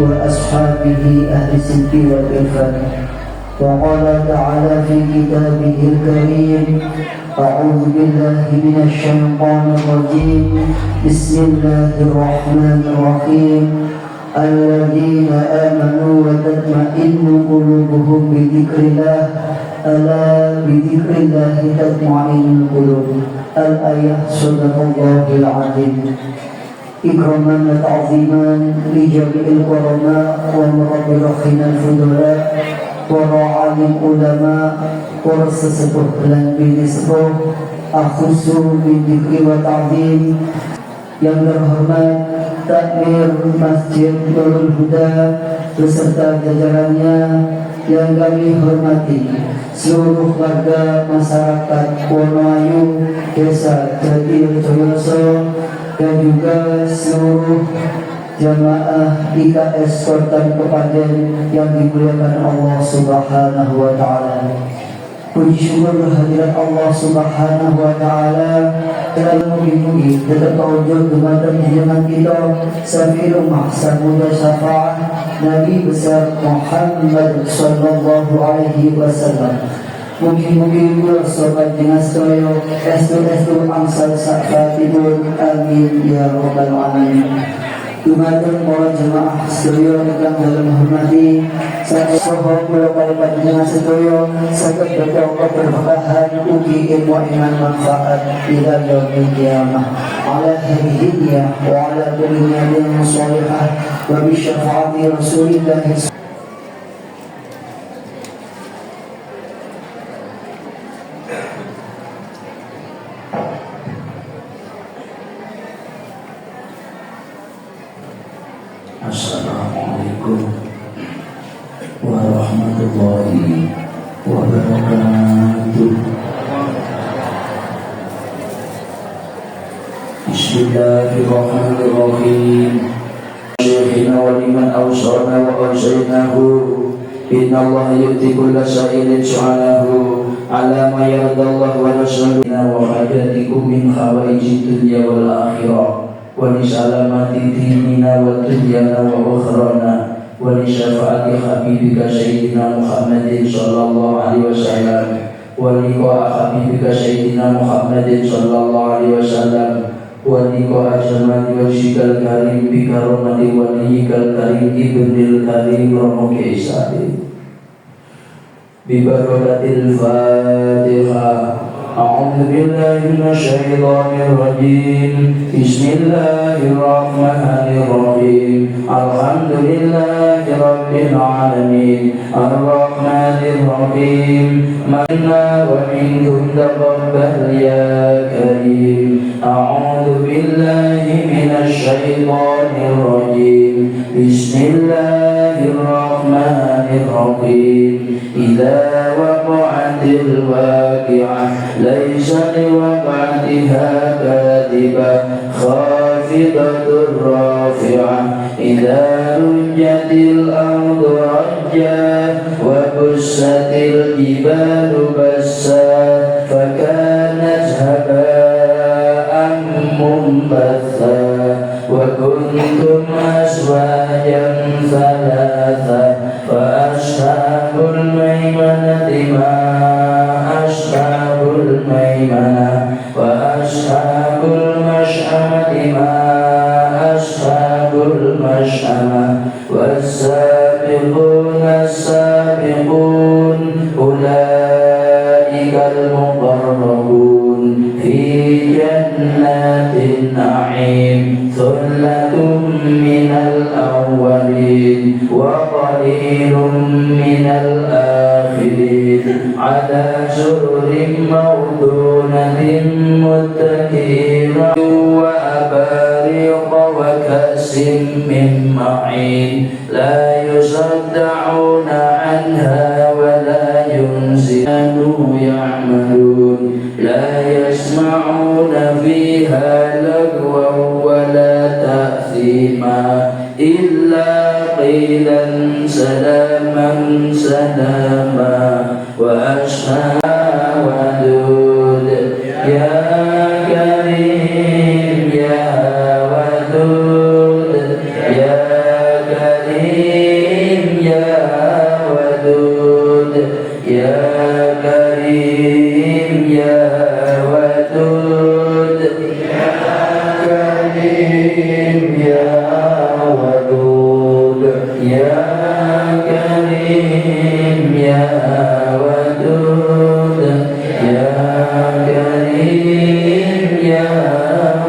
وأصحابه أهل الصدق والإرفان. وقال تعالى في كتابه الكريم: أعوذ بالله من الشيطان الرجيم. بسم الله الرحمن الرحيم. الذين آمنوا وتطمئن قلوبهم بذكر الله ألا بذكر الله تطمئن القلوب. الآية. صدق الله العظيم. إكراما وتعظيما لجميع القرماء ومربين الفضلاء ورعاة العلماء ورسسة بالنسبة أخص بالذكر وتعظيم. Yang terhormat Takmir Masjid Nurul Huda beserta jajarannya yang kami hormati, seluruh warga masyarakat Wonoayu, Desa Jatirejoyoso, dan juga seluruh jamaah IKS Kota Kepaden yang dimuliakan Allah Subhanahu wa Ta'ala. Puji syukur kehadirat Allah Subhanahu wa Ta'ala dan mugi-mugi tetap tawajud dumateng junjungan kita Safiul Ummah Samuda Syafaat Nabi besar Muhammad sallallahu alaihi wasallam. Mugi-mugi kula sobat dengan sedaya estu angsal sakratipun, amin ya rabbal alamin. Dumateng para jemaah sedaya ingkang dalem hormati, saha kula panjenengan sedaya saged berkah keberkahan ugi ilmu iman manfaat ila yaumil qiyamah ala hadhihi wa ala kulli nabiyyin shalihah wa bi syafaati rasulillah. Assalamualaikum warahmatullahi wabarakatuh. Bismillahirrahmanirrahim. Syekhina wa liman awsana wa awsaynahu inna Allah yu'ti kulla sa'ilin su'alahu ala ma yardallahu wa rasulina wa hajatikum min khawaijid dunya wal akhirah wa li salamati dinina wa dunyana wa ukhrana wa li syafaati habibika sayyidina Muhammadin sallallahu alaihi wasallam wa li qa'a habibika sayyidina Muhammadin sallallahu alaihi wasallam wa li qa'a jamali wajhikal karim bi karamati waliyikal karim ibnil karim romoke isadi bi barakatil Fatihah. أعوذ بالله من الشيطان الرجيم. بسم الله الرحمن الرحيم. الحمد لله رب العالمين الرحمن الرحيم منا ومنكم تقبل يا كريم. أعوذ بالله من الشيطان الرجيم. بسم الله الرحمن الرحيم. إذا وقعت الواقعة ليس لوقعتها كاذبة خافضة رافعة إذا رجت الأرض رجا وبست الجبال بسا فكانت هباء منبثا وكنتم أزواجا ثلاثا فأصحاب الميمنة ما أصحاب الميمنة وأصحاب المشأمة ما أصحاب المشأمة والسابقون السابقون أولئك المقربون في جنات النعيم ثلة من الأولين وقليل من الآخرين على سرر موضونة متكئين وأباريق وكأس من معين لا يصدعون عنها ولا ينزلون يعملون لا يسمعون فيها لغوا ولا تأثيما إلا قيلا سلاما سلاما وأصحاب ودود يا كريم يا ودود يا كريم يا كريم يا ودود يا كريم يا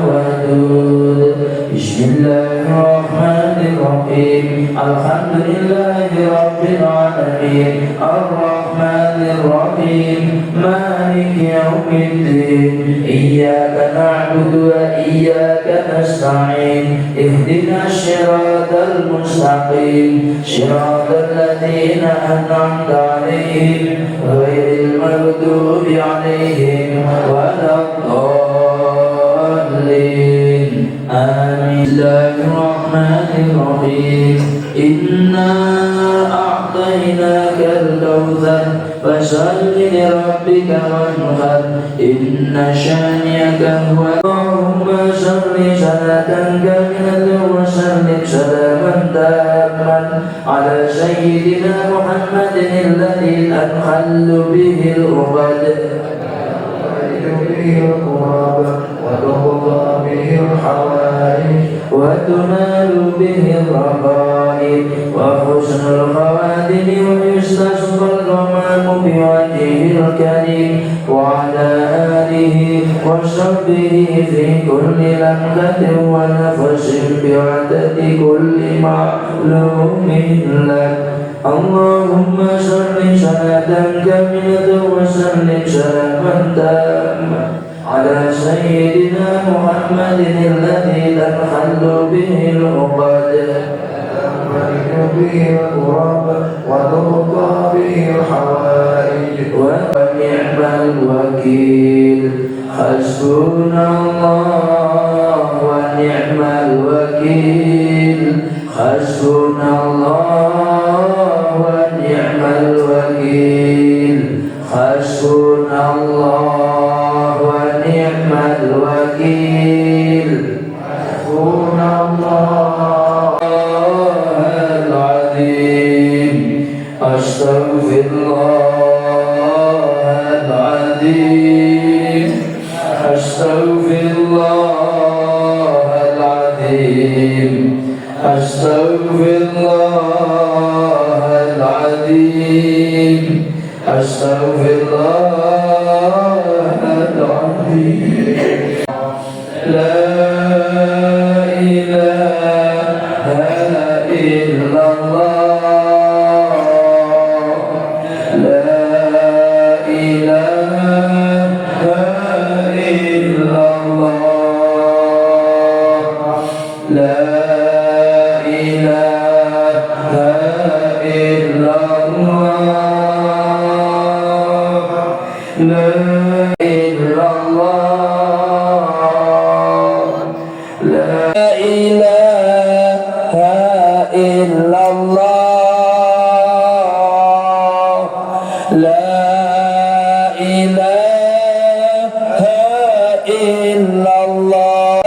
ودود. بسم الله الرحمن الرحيم. الحمد لله رب العالمين الرحمن الرحيم مالك يوم الدين. إياك نعبد وإياك نستعين. اهدنا الصراط المستقيم صراط الذين أنعمت عليهم غير المغضوب عليهم ولا الضالين. آمين. بسم الله الرحمن الرحيم. إنا أعطيناك الكوثر فصل لربك وانحر إن شانئك هو. اللهم صل صلاة كاملة وسلم سلاما تاما على سيدنا محمد الذي تنحل به العقد وتقضى به الحوائج وتنال به الرغائب وحسن الخواتم ويستسقى الغمام بوجهه الكريم وعلى آله وصحبه في كل لمحة ونفس بعدد كل معلوم لك. اللهم صل صلاة كاملة وسلم سلاما تاما على سيدنا محمد الذي تنحل به العقد به الغراب وتقضى به الحوائج ونعم الوكيل. حسبنا الله ونعم الوكيل. حسبنا الله ونعم الوكيل. حسبنا الله ونعم الوكيل. حسبنا الله العظيم. أستغفر الله العظيم. أستغفر الله العظيم. أستغفر الله العظيم. أستغفر الله العظيم. لا إله إلا الله. لا إله إلا الله. لا إله إلا الله. لا إلا الله. لا إله إلا الله. لا إله إلا الله.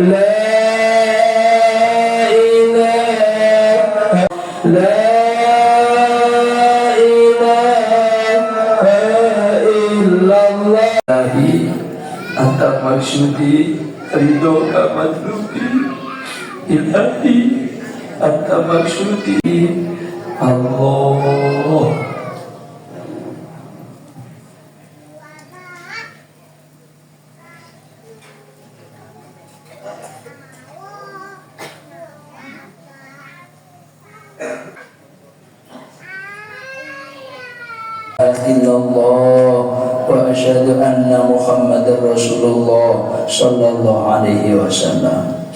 لا إله لا Anta maksudi ridho kamatlubi ilahi. Anta maksudi Allah. illallah wa asyhadu anna Muhammadar Rasulullah sallallahu alaihi wasallam.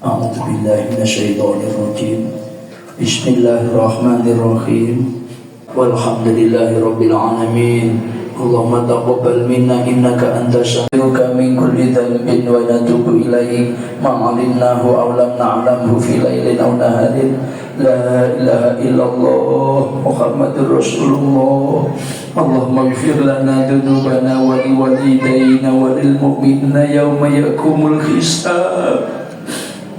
A'udzu billahi minasyaitonir rajim. Bismillahirrahmanirrahim. Walhamdulillahi rabbil alamin. Allahumma taqabbal minna innaka antas samiuka min kulli dhanbin wa natubu ilaik ma 'alimnahu aw lam na'lamhu fi lailin aw naharin. La ilaha illallah Muhammadur Rasulullah. Allahumma ighfir lana dhunubana wa liwalidayna wa lil mu'minina yawma yaqumul hisab.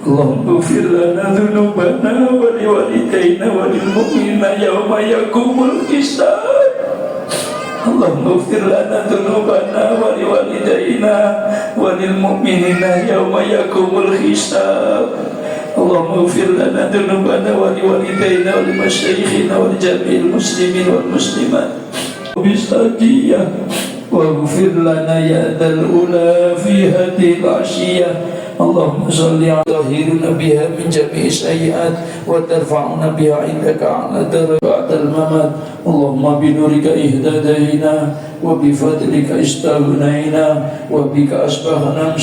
Allahumma ighfir lana dhunubana wa liwalidayna wa lil mu'minina yawma yaqumul hisab. Allahumma ighfir lana dhunubana wa liwalidayna wa lil mu'minina yawma yaqumul hisab. اللهم اغفر لنا ذنوبنا ولوالدينا ولمشايخنا ولجميع المسلمين والمسلمات وبالسعدية واغفر لنا يا ذا الأولى في هذه العشية اللهم صل على طهرنا بها من جميع السيئات وترفعنا بها عندك أعلى درجة بعد الممات اللهم بنورك اهتدينا وبفضلك استغنينا وبك أصبحنا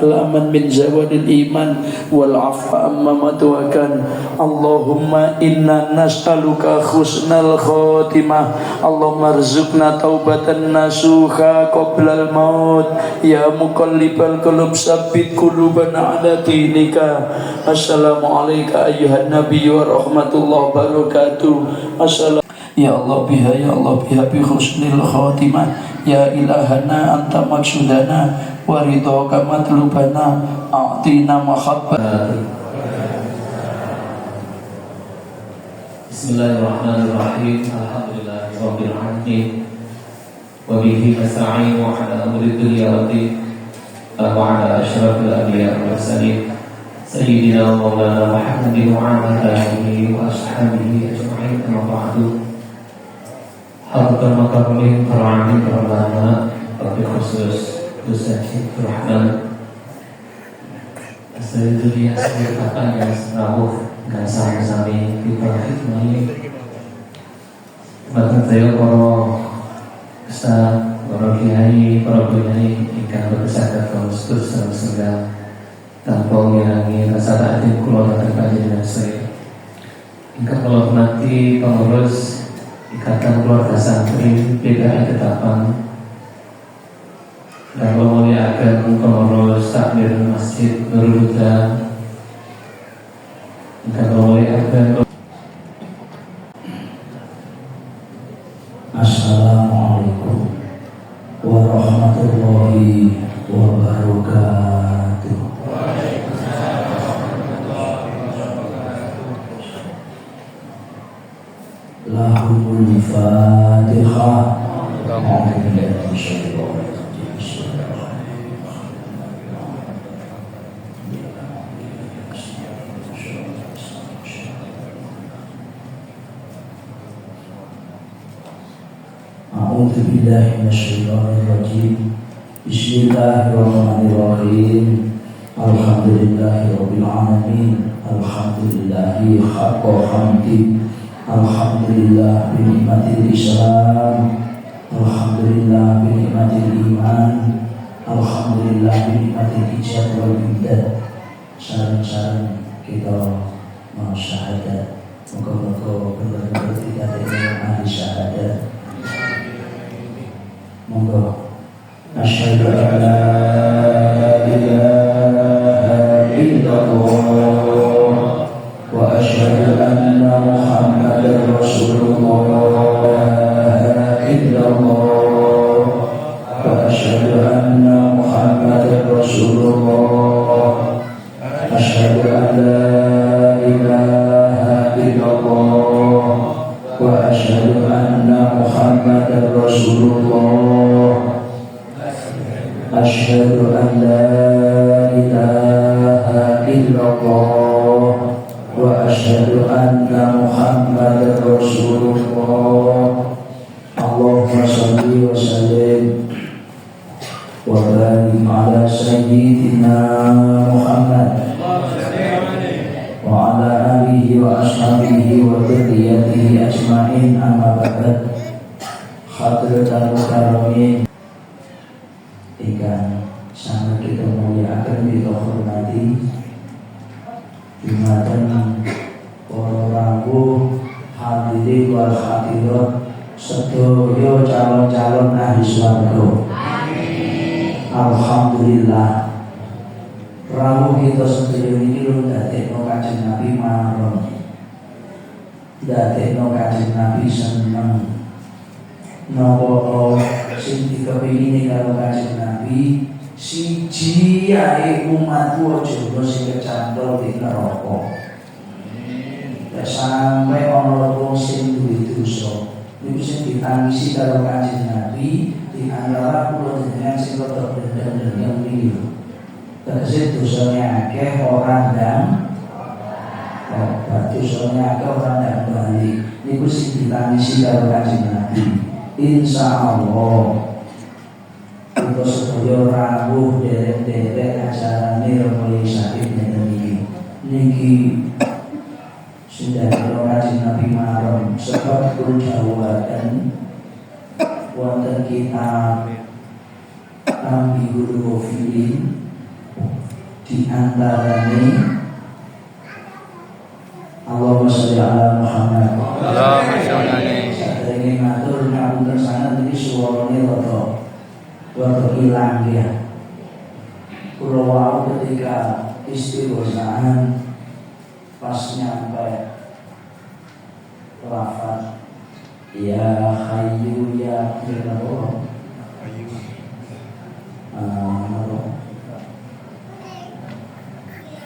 الأمان من زوال الإيمان والعفو أما ما توكل اللهم إنا نسألك حسن الخاتمة اللهم ارزقنا توبة نصوحا قبل الموت يا مقلب القلوب ثبت قلوبنا على دينك السلام عليك أيها النبي ورحمة الله وبركاته Ya Allah biha bi husnil khatimah ya ilahana anta maksudana wa ridhaka matlubana a'tina mahabbah. Bismillahirrahmanirrahim. Alhamdulillahirabbil alamin. Wa bihi nasta'inu ala amri dunya wa din. Wa ala asyrafil anbiya'i wal mursalin. Sayyidina wa maulana Muhammadin wa ala alihi wa ashabihi ajma'in. Amma ba'du. Hadirin makarimin para alim ulama, wabil khusus Ustaz Syekh Rahman. Asal dunia sebagai apa yang serabuh dan sami-sami kita hikmahi. Bahkan saya para Ustaz, para kiai, para kiai ikan berkesadaran kaum setus dalam segala tanpa mengirangi rasa takdim kula dan kajian saya. Ingkang kula hormati pengurus Ikatan Keluarga Santri PKI Ketapang dan memuliakan pengurus takmir Masjid Nurul Huda dan memuliakan Assalamualaikum warahmatullahi wabarakatuh. Lahumul Fatihah. A'udzu billahi minasyaitonir rajim. Bismillahirrahmanirrahim. Alhamdulillahirabbil alamin. Alhamdulillahi haqqa hamdi. Alhamdulillah bi nikmatil Islam, alhamdulillah bi nikmatil iman, alhamdulillah bi nikmatil ijab wal imdad. Salam-salam kita mau syahadat. Moga-moga benar-benar kita dengan ahli syahadat. Moga asyhadu an la ilaha illallah wa asyhadu anna Muhammadar Rasulullah illallah wa asyhadu anna Muhammadar Rasulullah asyhadu an la ilaha illallah wa asyhadu anna Muhammadar Rasulullah asyhadu an la ilaha illallah wa asyhadu anna Muhammadar Rasulullah. Allahumma shalli wa sallim wa barik ala sayyidina Muhammad wa ala alihi wa ashabihi wa dzurriyyatihi ajma'in. Amma ba'd. Hadratul mukarramin ingkang sangat kita muliakan, kita hormati Jumatan para rawuh hadirin wal hadirat sedaya calon-calon ahli swarga. Alhamdulillah rawuh kita sedaya niki lho dadekno Kanjeng Nabi marem, dadekno Kanjeng Nabi seneng. Napa sing dikepingini karo Kanjeng Nabi siji ae umatku aja sing kecantol di neraka. Ya sampai ana wong sing duwe dosa niku sing ditangisi karo Kanjeng Nabi di antara kula jenengan sing rada bendang-bendang niku. Tegese dosane akeh ora ndang dosane akeh ora ndang bali. Niku sing ditangisi karo Kanjeng Nabi. Insyaallah kita sedaya rawuh derek-derek acarane mulai sakit niki sudah Kanjeng Nabi marem sebab kula dawuhaken wonten kitab Tambihul Ghafilin di antarane Allahumma sholli ala Muhammad. Allahumma sholli alaihi. Saderenge matur ngapunten sanget iki suwarane rada ilang ya. Kula wau ketika istighosahan pas nyampe lafaz ya hayyu ya Allah.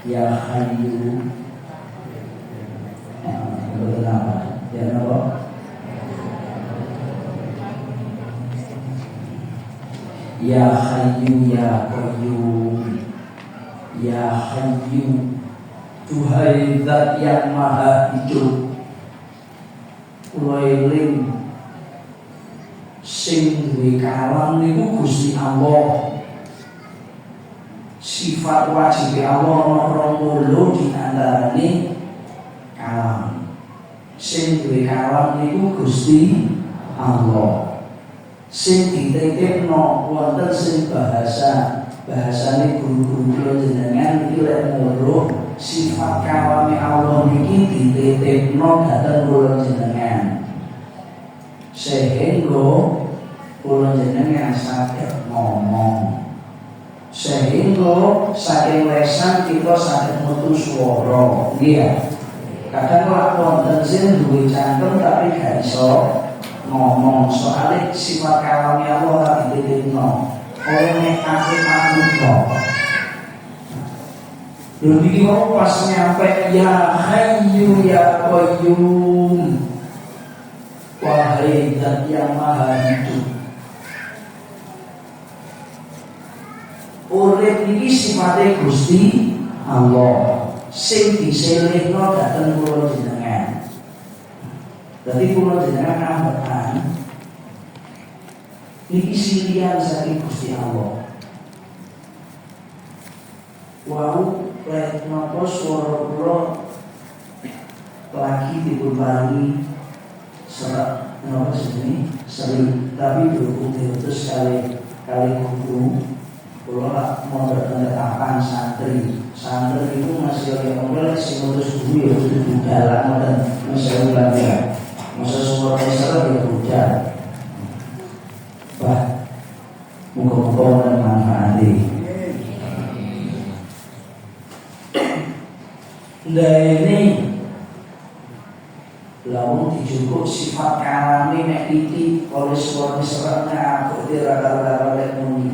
Ya hayyu kenapa? Ya Allah. Ya hayyu ya qayyum. Ya hayyu, Tuhai Zat yang maha hidup. Kula eling sing duwe kalam niku Gusti Allah. Sifat wajib Allah nomor 2 di antarane kalam. Sing duwe kalam niku Gusti Allah. Sing dititipno wonten sing bahasane guru-guru kula jenengan iki lek muruh sifat kalame Allah niki dititipno dhateng kula jenengan. Sehingga kula jenengan saged ngomong. Sehingga saking lesan kita saged metu swara. Nggih. Kadang lak wonten sing duwe cangkem tapi gak iso ngomong soalnya sifat kalami Allah ora dititipno oleh akhir makhluk. Lho iki mau pas nyampe ya hayyu ya qayyum, wahai Zat yang maha hidup. Urip iki sifate Gusti Allah sing diselehno dhateng kula jenengan. Jadi kula jenengan ambekan niki silian saking Gusti Allah. Wau lek napa swara kula lagi dipunparingi serat napa jenenge sering tapi berhubung diutus kali guru kula mau bertandatan santri itu masih oleh modal sing utus guru ya kudu budal dan masih ulang ya. Masa suara Israel ya hujan. Wah, muka-muka manfaati. Nah ini lalu dijukuk sifat kalami nek iki oleh suara Israelnya aku dirada-rada lek muni.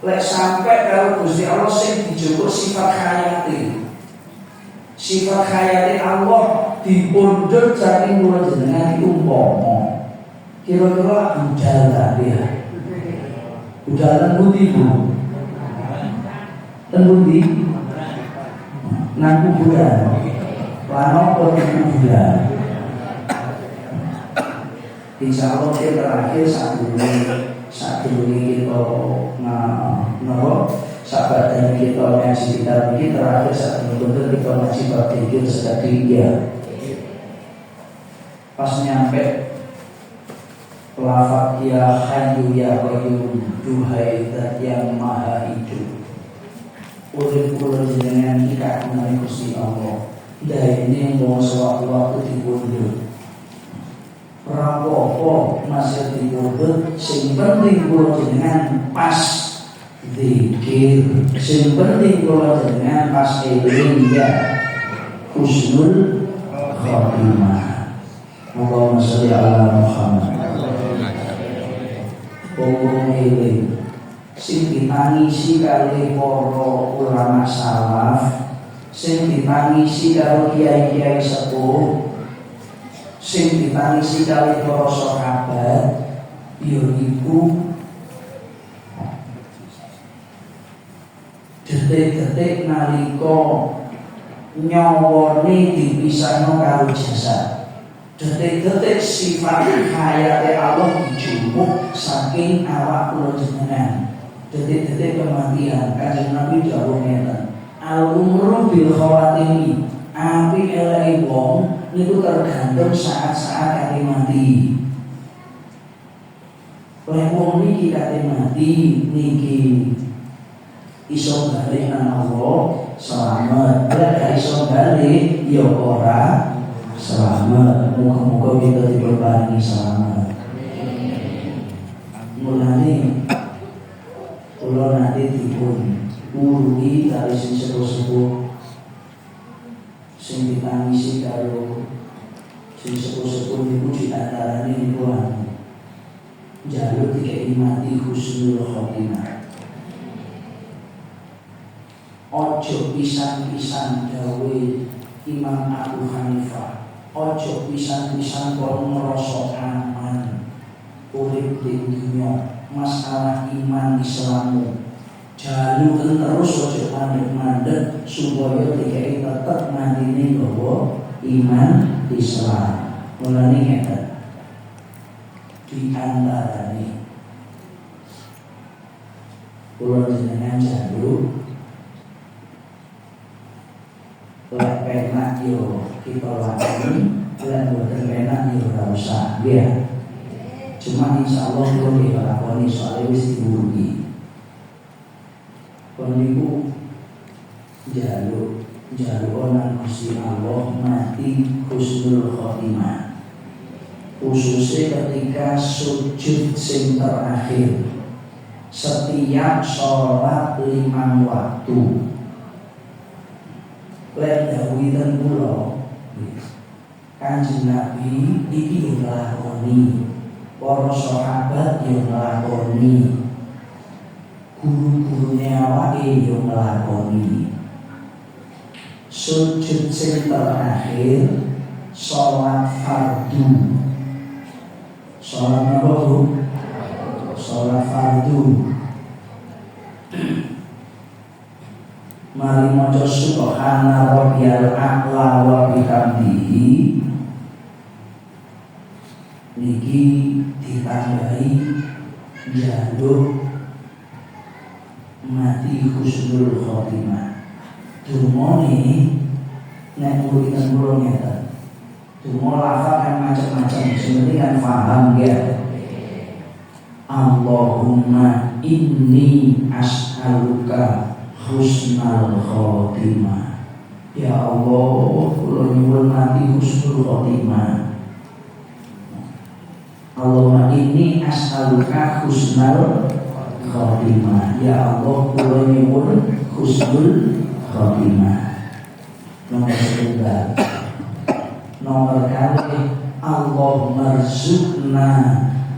Lek sampai kalau Gusti Allah sing dijukuk sifat hayati. Sifat hayati Allah dipundhut saking kula jenengan iku umpama kira-kira budal ya. Budalan pundi Bu? Ten pundi? Nang kuburan. Lan apa kuburan? Insyaallah kita terakhir sadurunge kita sahabat dan kita ngaji kita ini terakhir saat benar-benar kita ngaji bab tidur sedang dia pas nyampe lafaz ya hayyu ya qayyum, duhai Zat yang maha hidup. Urip kula jenengan iki kagungan Gusti Allah. Daene mau sewaktu-waktu dipundhut. Ora apa-apa masih dipundhut, sing penting kula jenengan pas zikir, sing penting kula jenengan pas eling ya husnul khatimah. Allahumma sholli ala Muhammad. Wong eling sing ditangisi kali para ulama salaf, sing ditangisi karo kiai-kiai sepuh, sing ditangisi kali para sahabat, ya iku detik-detik nalika nyawane dipisahno karo jasad, detik-detik sifat hayate Allah dijupuk saking awak kula jenengan, detik-detik kematian. Kanjeng Nabi dawuh ngeten, al-umru bil khawatimi, api eleke wong niku tergantung saat-saat kate mati. Oleh wong niki kate mati niki iso balik nang Allah selamat, gak iso balik ya ora selamat. Muga-muga kita diberkahi selamat. Mulane kula nate dipun urungi kali sing sepuh-sepuh sing ditangisi karo sing sepuh-sepuh niku diantarane niku jaluk dikei mati husnul khotimah. Ojo pisan-pisan dawe Imam Abu Hanifah, ojo pisan-pisan kok ngrasa aman urip di dunia masalah iman Islammu. Jaluken terus ojo mandek-mandek supaya dikei tetep mandine bahwa iman Islam. Mulane ngeten di antarane kula jenengan jaluk lek penak yo kita lakoni, lek boten penak yo ora usah ya. Cuma insyaallah kula iki lakoni soalé wis diwuruhi. Kon niku jaluk nang Gusti Allah mati husnul khotimah. Khususnya ketika sujud sing terakhir setiap sholat 5 waktu. Lek dawuhen kula Kanjeng Nabi iki nglakoni, para sahabat yo nglakoni, guru-gurune awake yo nglakoni. Sujud sing terakhir sholat fardu. Sholat apa Bu? Sholat fardu. Mari maca subhana rabbiyal a'la wa bihamdihi niki ditambahi jaluk mati husnul khotimah. Dumone nek murid kula ngeten. Dumo lafaz kan macam-macam, sebenarnya kan paham ya. Allahumma inni as'aluka husnal khotimah. Ya Allah, kula nyuwun mati husnul khotimah. Allahumma inni as'aluka husnal khotimah. Ya Allah, kula nyuwun husnul khotimah. Nomor setunggal. Nomor kali Allahumma rzuqna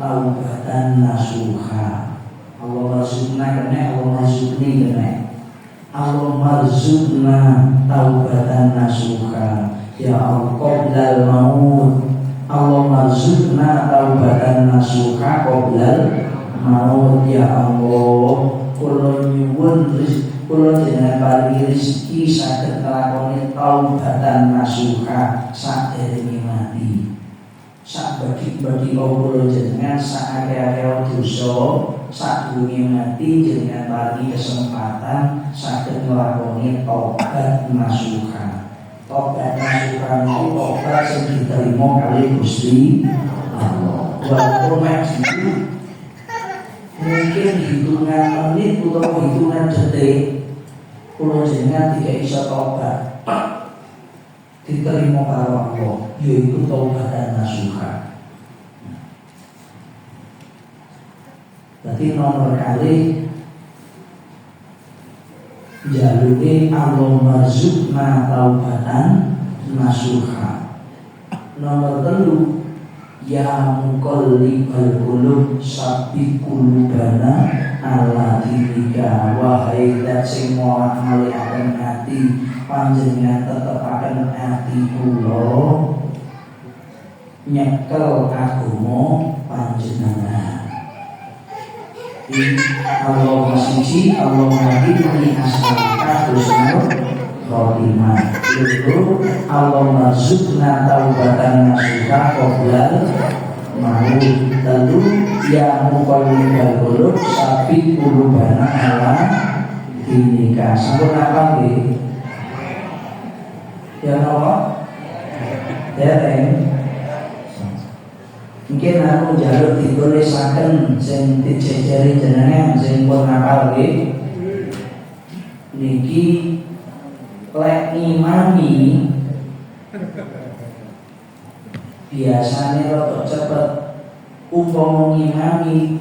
taubatan nasuha. Allahumma rzuqna kena, Allahumma rzuqni kena. Allahumma rzuqna taubatan nasuha. Ya Allah qoblal maut. Allahumma rzuqna taubatan nasuha qoblal maut. Ya Allah kula nyuwun kula jenengan paringi rezeki saged nglakoni taubatan nasuha saderenge mati. Sak bagi-bagi kula jenengan sak akeh-akeh dosa sadurunge mati jenengan paringi kesempatan saged nglakoni taubat nasuha. Taubat nasuha niku taubat sing diterima kali Gusti Allah. Walaupun mungkin hitungan menit atau hitungan detik kula jenengan tidak bisa taubat diterima karo Allah, yaitu taubatan nasuha. Berarti nomor kali jaluke Allahumma rzuqna taubatan nasuha. Nomor 3 ya muqallibal qulub sabbit qulubana ala dinika. Wahai zat sing molak-malikaken ati, panjenengan tetepaken ati kula nyekel agama panjenengan. Allahumma siji Allahumma inni as'aluka husnul khotimah. Itu Allahumma zukna taubatan nasuha qoblal maut. Lalu ya muqallibal qulub sabit qulubana ala dinika. Sampun apa nggih? Ya Allah. Dereng. Mungkin aku njaluk ditulisaken sing dijejeri jenengan sing pun ngapal nggih. Niki lek ngimami biasanya rada cepet. Umpama ngimami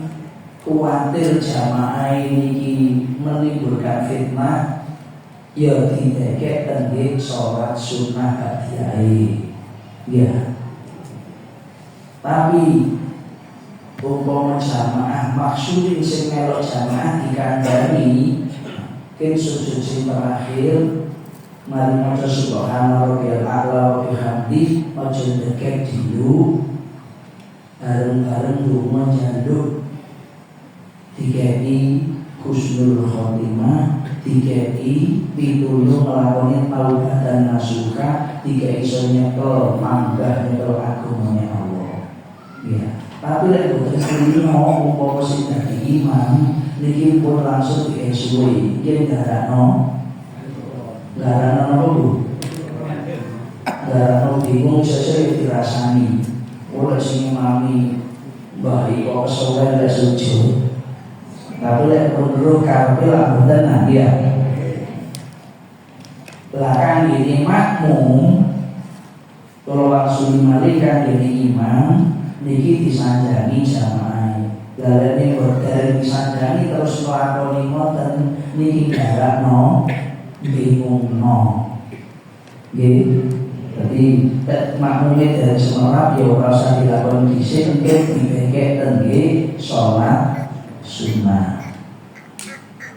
kuwatir jamaah niki menimbulkan fitnah, ya didekek tengge sholat sunnah ba'diyah. Ya. Tapi umpama jamaah maksudin sing melok jamaah dikandani ken sujud sing terakhir mari maca subhana rabbiyal a'la wa bihamdi aja dekek dulu bareng-bareng lunga njaluk dikeki husnul khotimah, dikeki pitulung nglakoni taubatan nasuha, dikeki iso nyekel manggah nyekel agungane Allah. Ya, tapi lek boten kulino umpama sing dadi imam niki pun langsung diesuwi. Iki garakno napa Bu? Garakno bingung sesuai dirasani. Ora sing imami baik kok kesowan lek sujud. Tapi lek pun karepe lah boten nah dia. Lah kan ini makmum kalau langsung dimalikan jadi imam niki disanjani jamaah. Dalane boten disanjani terus nglakoni ngoten niki garakno bingungno. Nggih. Jadi makmumnya dari semua ya ora usah dilakoni dhisik nggih dibengkek tengge salat sunnah.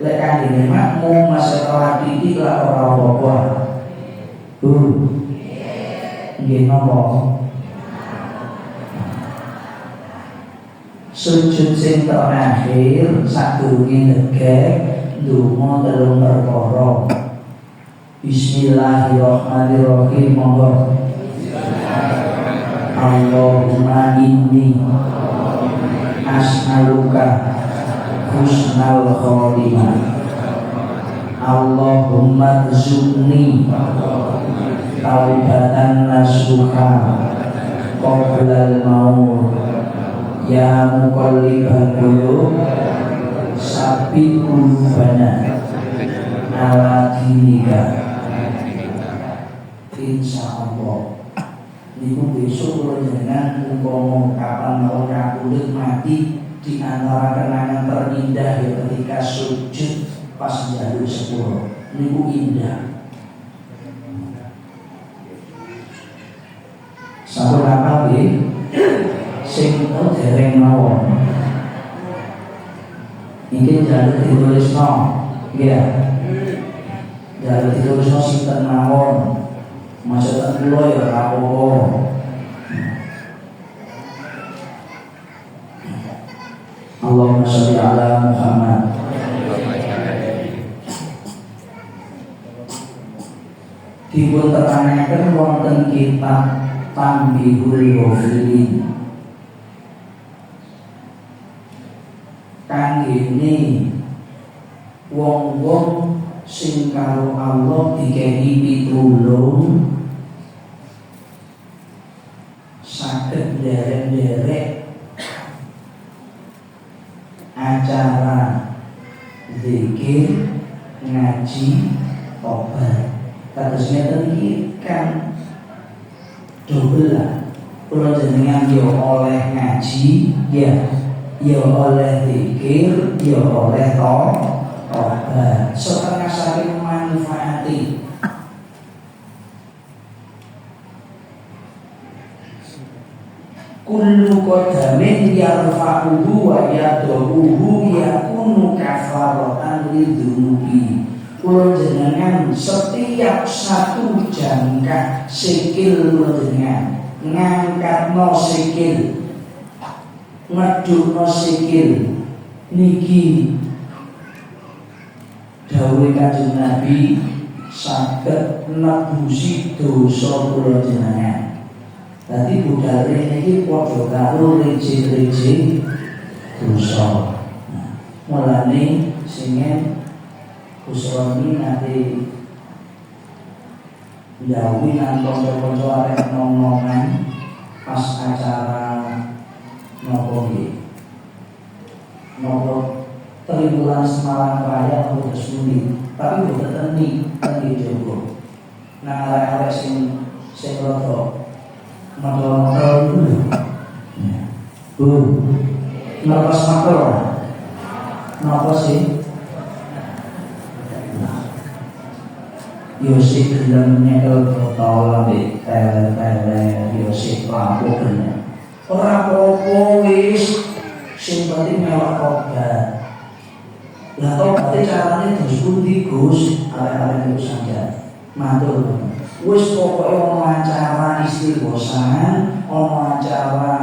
Lek kanjeng makmum masa ora titik lah ora apa-apa. Nggih napa? Sujud sing terakhir sadurunge ndegek ndonga telung perkara. Bismillahirrahmanirrahim. Monggo. Allahumma inni as'aluka husnal khotimah. Allahumma rzuqni taubatan nasuha qoblal maut. Ya muqallibal qulub sabbit qulubana ala dinika. Insyaallah niku besok kula jenengan umpama kapan mau kakulit mati di antara kenangan terindah ya ketika sujud pas jalur sepuluh niku indah. Sampun apa nggih? Sing dereng mawon. Iki jalur ditulisno, nggih. Jalur ditulisno sinten mawon. Maksudnya kula ya apa-apa. Allahumma sholli ala Muhammad. Dipun terangkan wonten kitab Tanbihul Ghafilin. Kanggene wong-wong sing karo Allah dikei pitulung saged nderek-nderek acara zikir ngaji tobat. Kados ngeten iki kan double lah. Kula jenengan yo oleh ngaji, ya oleh zikir, ya oleh tobat. Setengah saling manfaati. Kullu qadamin yarfa'uhu wa yad'uhu yakunu kafaratan lidzunubi. Kula jenengan setiap satu jangkah sikil kula jenengan ngangkatno sikil, ngedukno sikil niki dawuh Kanjeng Nabi saged nebusi dosa kula jenengan. Dadi budal niki padha karo reje-reje dosa. Mulane singen Kusroni nanti jauhi nang kanca-kanca arek nong-nongan pas acara nopo nggih. Nopo Triwulan Semalang Raya untuk Suli, tapi boten teni Jogo. Nang arek-arek sing rada modal-modal dulu. Bu, napa semakel? Napa sih? Yosik gelem nyekel botol ambek tele-tele Yosik lampu gelem. Ora apa-apa wis, sing penting melok obat. Lah obate carane terus pundi Gus? Arek-arek itu saja. Matur. Wis pokoke ana acara istighosan, ana acara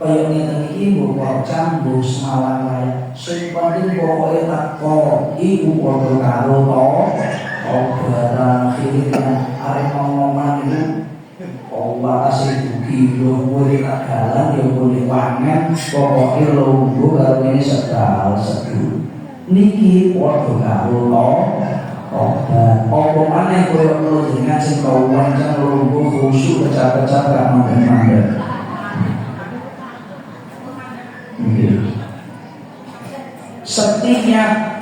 kaya ngene iki mbok wacan mbok Semalang Raya. Sing penting pokoke teko iku padha karo obatan akhirnya arek ngomongan itu obat asli kilo boleh tak jalan ya boleh wangen pokoknya lungguh kalau ini sedal seduh niki padha karo obat apa maneh koyo ngono dengan sing kau wancang lungguh khusyuk kecap-kecap gak mandek-mandek. Setiap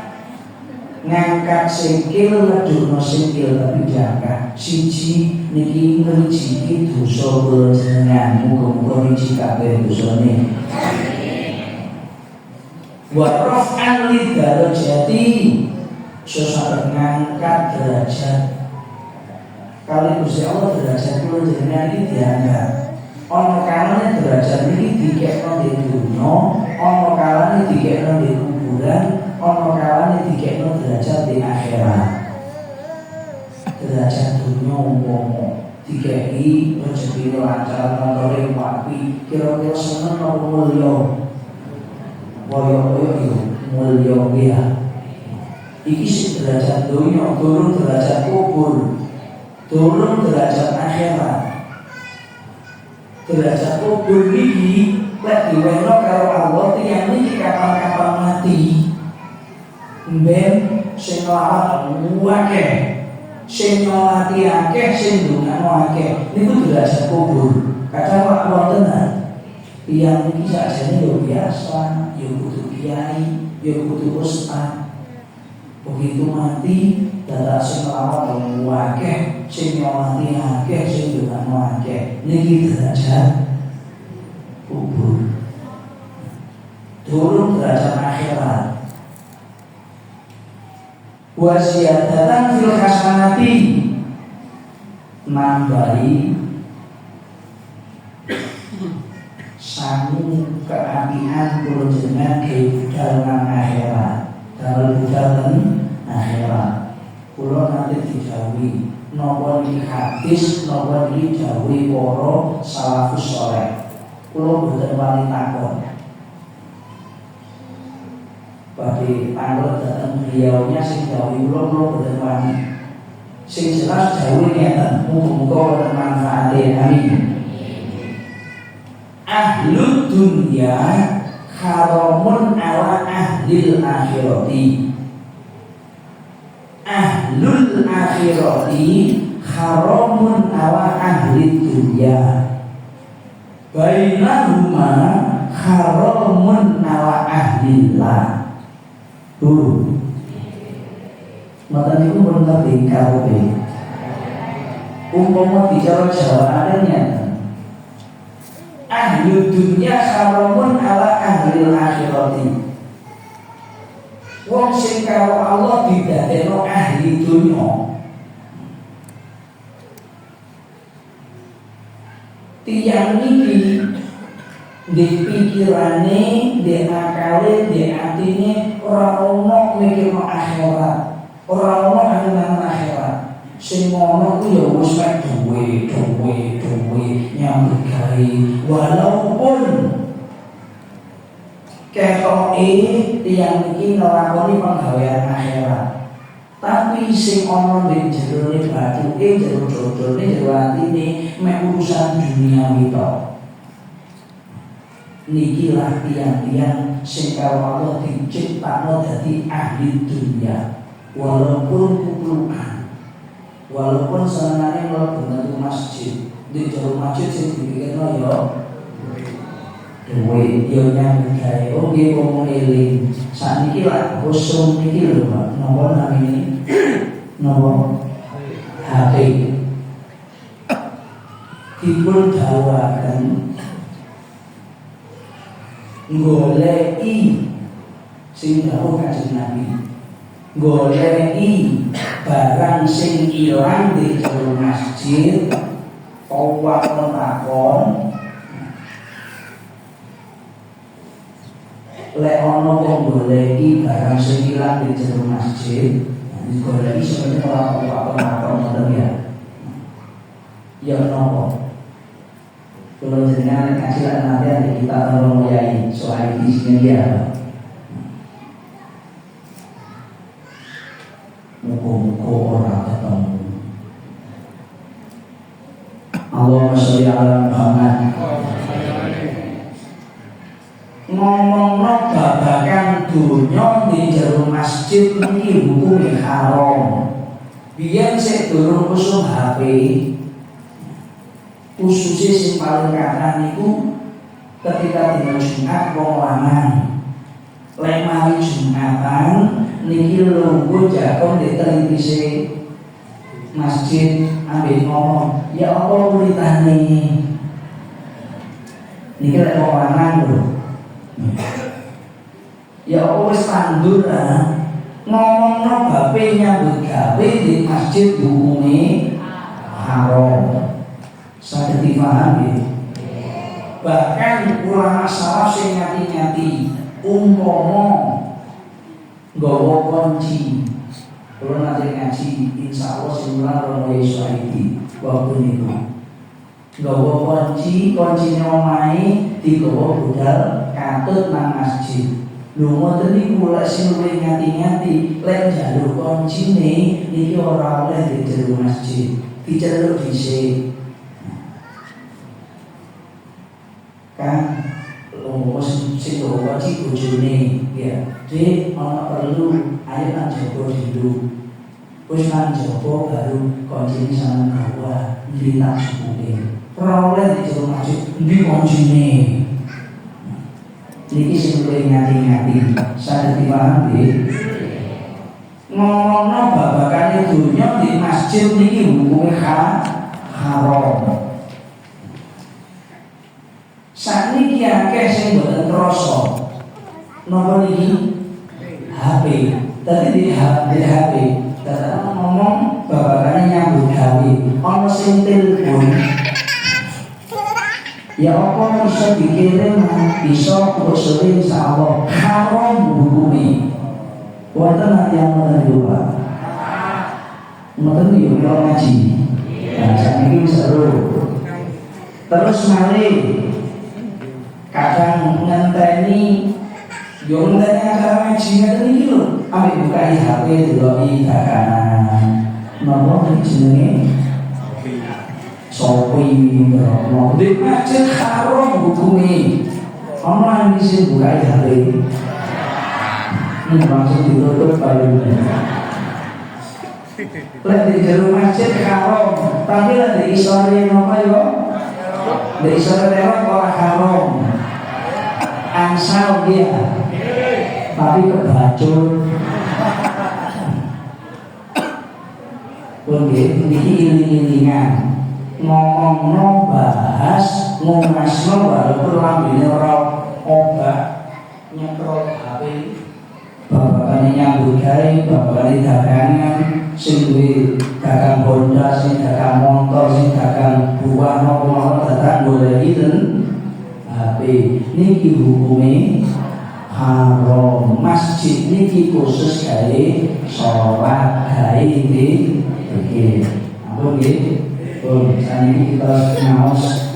ngangkat sikil ledukno sikil tapi jaga siji niki ngrijiki dosa kula jenengan muga-muga niki kabeh dosane wa raf'an lidarajati sesat ngangkat derajat kali Gusti Allah derajat kula jenengan iki diangkat ana kalane derajat niki dikekno di dunya ana kalane dikekno di kuburan ono kalane dikekno derajat di akhirat. Derajat dunia umum dikeki rezeki lancar montore wapi kira-kira seneng apa mulya. Koyo-koyo iki mulya ya. Iki sing derajat dunia, turun derajat kubur. Turun derajat akhirat. Derajat kubur iki lek diwehno karo Allah tiyang niki kapan-kapan mati. Ben sing larat akeh, sing nyolati akeh, sing ndongakno akeh. Niku derajat kubur. Kadang ora wonten tiyang iki sakjane yo biasa, yo kudu kiai, yo kudu ustaz. Begitu mati, dadak sing larat akeh, sing nyolati akeh, sing ndongakno akeh. Niki derajat kubur. Turun derajat akhirat. Wasiatatan fil hasanati nambahi sangu keapian kula jenengan budal nang akhirat dalem budal akhirat kula nanti dijauhi napa iki hadis napa iki jauhi para salafus saleh kula boten wani takon bagi tanggal datang beliaunya sing jauhi kula boten wani sing jelas jauhi ngeten muga-muga wonten manfaate amin. Ahlud dunya haramun ala ahlil akhirati. Ahlul akhirati haramun ala ahli dunya. Bainahuma haramun ala ahlillah. Mata niku pun ngerti kabeh. Umpama bicara Jawa adanya ahli dunya haramun ala ahli akhirati. Wong sing karo Allah didadekno ahli dunya. Tiyang niki di pikirane, di akale, di atine ora ono mikirno akhirat, ora ono angen akhirat. Sing ngono ku ya wis mek duwe nyambut gawe walaupun ketok tiyang iki nglakoni penggawean akhirat. Tapi sing ana ning jerone bathuke, jero dodone, jero atine mek urusan duniawi tok. Niki lah tiyang-tiyang sing karo Allah diciptakno dadi ahli dunia. Walaupun kuplukan, walaupun senengane mlebu nang masjid, di jero masjid sing dipikirno ya duwe yo nyambut gawe. Oh nggih wong eling. Sakniki lak kosong niki lho Pak. Napa namine? Napa? HP. Dipun dawaken goleki sing dawuh Kanjeng Nabi. Goleki barang sing ilang di jero masjid, tawak takon. Lek ana wong goleki barang sing ilang di jero masjid, goleki sebenarnya ora apa-apa ngoten ya. Ya napa? Kalau jenengan kasih nanti ada kita tolong yai soal di sini dia. Muka-muka orang ketemu. Allahumma sholli ala Muhammad. Ngomong-ngomong babakan dunya di jero masjid ini hukumnya haram. Biar saya durung usum HP, khususnya sing paling kanan itu ketika dina Jumat wong lanang. Lek mari Jumatan niki lungguh jakon di televisi masjid ambil ngomong, ya apa beritane? Niki lek wong lanang lho. Ya Allah wis tandur ngomongno bape nyambut gawe di masjid hukume haram. Saged dipahami. Bahkan ulama salaf sing ngati-ngati umpama nggawa kunci. Kalau nanti ngaji insyaallah semula romo Yesuaiti waktu itu. Nggawa kunci omahe digawa budal katut nang masjid. Lho ngoten niku lek sing luwih ngati-ngati lek njaluk kuncine niki ora oleh di jero masjid. Diceluk dhisik. Kan sing bawa kunci bojone ya. Dek ana perlu ayo nang jowo dulu. Wis nang jowo baru kuncine sampeyan gawa nglitak subuhe. Ora oleh di jero masjid ndi kuncine. Niki sing luwih ngati-ngati, saged dipahami. Ngomongno babakane dunya di masjid niki hukume haram. Sakniki akeh sing boten krasa. Napa niki? HP. Tadi di HP. Dadi ngomong babakane nyambut gawe, ana sing telepon. Ya apa bisa dikirim bisa usulin insyaallah haram hukumi. Wonten nanti yang ngoten niku Pak. Ngoten yo kira ngaji. Nah, sakniki seru. Terus malih kadang ngenteni yo ngenteni acara ngaji ngeten iki lho, ambil buka HP deloki dakanan. Napa jenenge? Sopi mau di masjid haram hukumi. Orang bisa buka HP. Ini langsung ditutup paling. Lek di jero masjid haram, tapi lek di isore napa yo? Di isore lewat ora haram. Ansal dia. Tapi kebacut. Oke, ini iling-ilingan. Ngomongno bahas ngumasno walaupun lambene ora obat nyetrol HP babakane nyambut gawe babakane dagangan sing duwe dagang Honda sing dagang motor sing dagang buah napa dadak goleki ten HP niki hukume haram. Masjid niki khusus gawe salat gawe iki ampun nggih. Saat ini kita ngaos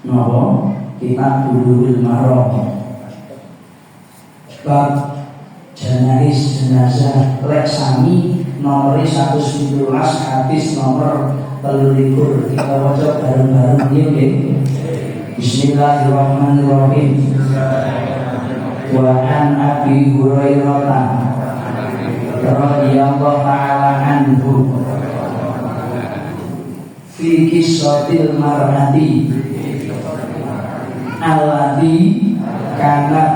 nopo kita Bulughul Maram. bab jenazah lek sami nomor 117 hadis nomor 23 kita waca bareng-bareng nggih. Bismillahirrahmanirrahim. Wa an Abi Hurairah radhiyallahu ta'ala anhu fi qissatil mar'ati allati kana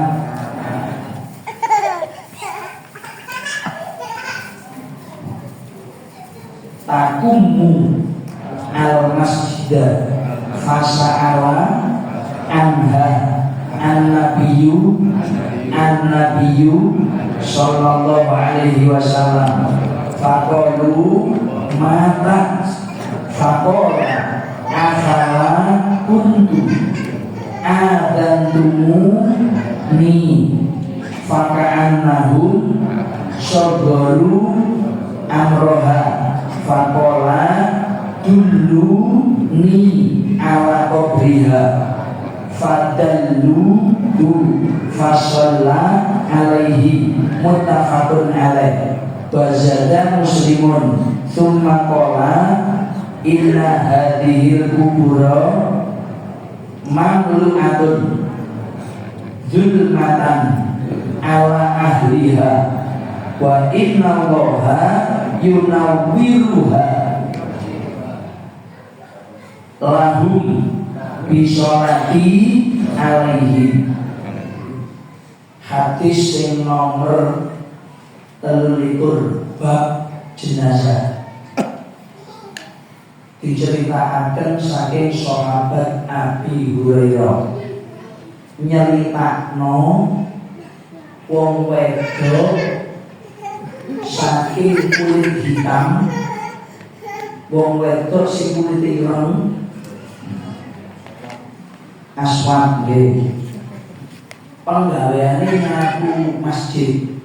takumu al masjid fasa'ala anha an-nabiyyu sallallahu alaihi wasallam faqalu mata faqala afala kuntu adantumu ni faka'annahum sabaru amroha faqala dulu ni ala qabriha fadallu fasalla alaihi muttafaqun alaih wazada muslimun thumma qala inna hadhil kubura mamlu'atun zulmatan ala ahliha wa inna allaha yunawwiruha lahum bisolati alaihi. Hadis yang nomor 23 bab jenazah diceritakan saking sahabat Abi Hurairah nyeritakno wong wedok saking kulit hitam, wong wedok sing kulit ireng aswad nggih. Penggaweane nyapu masjid.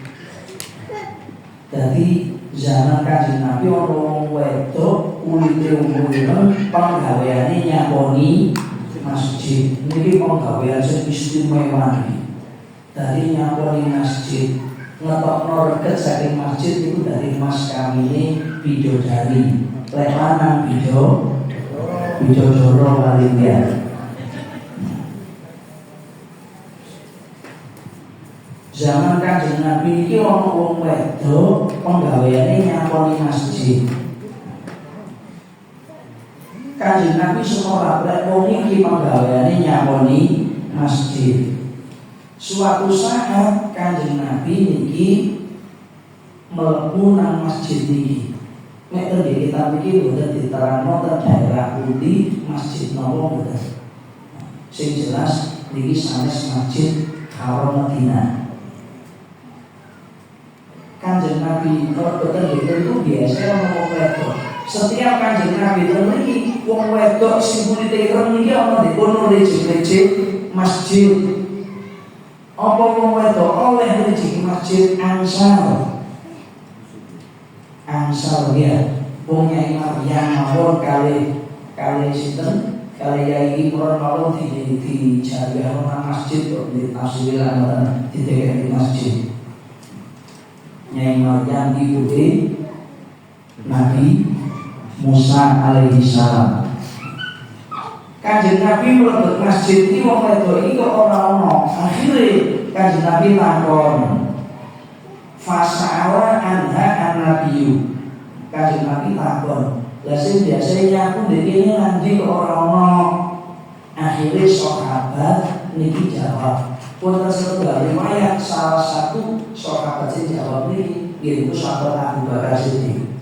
Jadi zaman Kanjeng Nabi ana wong wedok kulite ireng penggaweane nyaponi masjid. Niki penggawean sing istimewa iki. Dadi nyaponi masjid, ngetokno reget saking masjid itu dari mas kamine bidodari. Lek lanang bidodoro kaliyan. Zaman Kanjeng Nabi iki ana wong wedok penggaweane nyaponi masjid. Kanjeng Nabi semua lek wong iki penggaweane nyaponi masjid. Suatu saat Kanjeng Nabi niki mlebu nang masjid niki. Nek ten kita iki boten diterangno ten daerah pundi masjid napa boten. Sing jelas niki sanes Masjid Haram Madinah. Kanjeng Nabi kalau itu biasa ngomong wedok. Setiap Kanjeng Nabi ini wong wedok sing kulite ireng niki ana di kono lecet-lecet masjid. Apa wong wedok oleh rezeki masjid Ansar. Ansar ya. Wong Nyai Maryam mawon kali sinten kali Yai Imron mawon di jariah nang masjid kok di tafsiran di masjid. Nyai Maryam ibuke Nabi Musa alaihi salam. Kanjeng Nabi mlebet masjid iki wong wedok iki kok ora ono. Akhire Kanjeng Nabi takon. Fasa'ala anha an-nabiyyu. Kanjeng Nabi takon. Lah sing biasa nyapu ndek kene nanti kok ora ono. Akhire sahabat niki jawab. Pun tersebar riwayat salah satu sahabat yang jawab ini yaitu sahabat Abu Bakar Siddiq.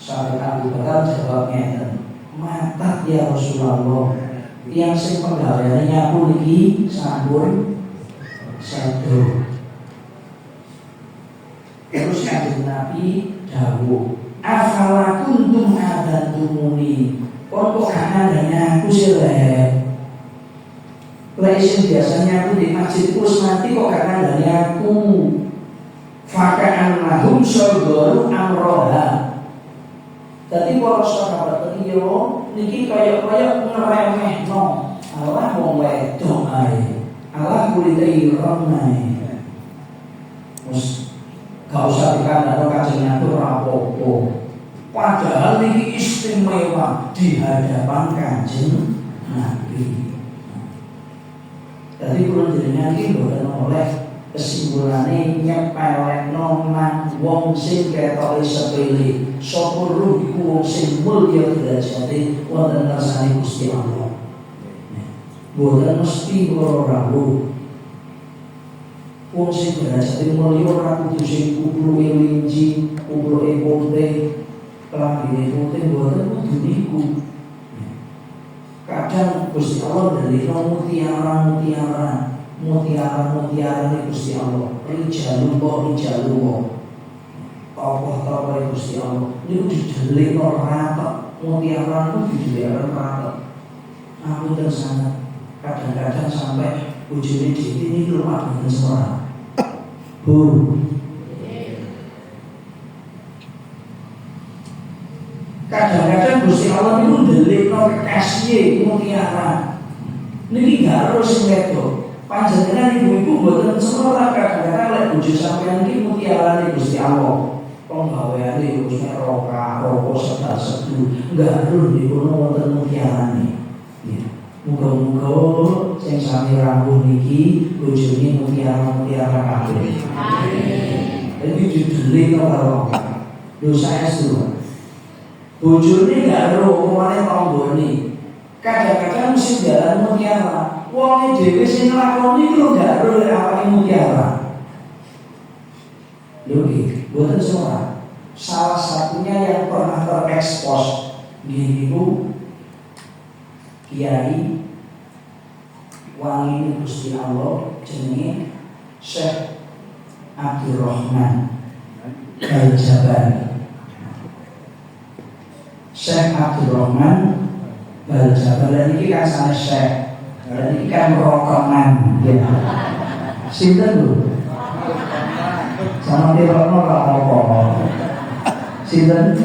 Sahabat Abu Bakar jawabnya mata ya Rasulullah yang sing penggaweane nyapu niki sampun satu. Terus Kanjeng Nabi dawuh afala kuntum adantumuni kok kanane aku sih Lain biasanya aku di masjid terus nanti kok karena dari aku faka'an lahum syargoru amroha. Jadi para sahabat iyo niki kaya-kaya ngeremeh no Allah wong wedok ae Allah kulite ireng ae Gak usah dikandani Kanjeng Nabi ora apa-apa. Padahal ini istimewa di hadapan Kanjeng Nabi. Jadi kalau jenengan iki boten oleh kesimpulannya nyepelekno nang wong sing ketoke sepele. Sapa ruh iku wong sing mulya derajate wonten ngersane Gusti Allah. Boten mesti ora ruh. Wong sing derajate mulya ora kudu sing kupluke linci, kupluke putih, kelambine putih, boten kudu niku. Kadang Gusti Allah dari mutiara ini Gusti Allah. Rijalullah. Tokoh-tokoh Gusti Allah. Ini didelik rata, mutiara itu didelik rata. Aku tersangat. Kadang-kadang sampai ujungnya di ini rumah dengan suara. Kadang-kadang Gusti Allah itu ndelik kekasih mutiara. Niki gak harus ngeto. Panjenengan ibu-ibu mboten semua kadang-kadang lek bojo sampeyan iki mutiarane Gusti Allah. Penggaweane wis nek rokok sedar-sedu, enggak perlu dikono wonten mutiarane. Ya. Muga-muga sing sami rambuh niki bojone mutiara-mutiara kabeh. Amin. Jadi didelik karo dosa itu. Bojone gak ero omane tanggane. Kadang-kadang mesti jalan mutiara. Wong dhewe sing nglakoni iku gak ero awake mutiara. Lho iki, boten semua. Salah satunya yang pernah terekspos niku Kiai Wangi Gusti Allah jenenge Syekh Abdurrahman Al-Jabari. Syekh Abdurrahman Al-Jabari ini kan sana Syekh, ini kan rokoman ya. Sinten lho? Sama dirokno apa-apa. Sinten?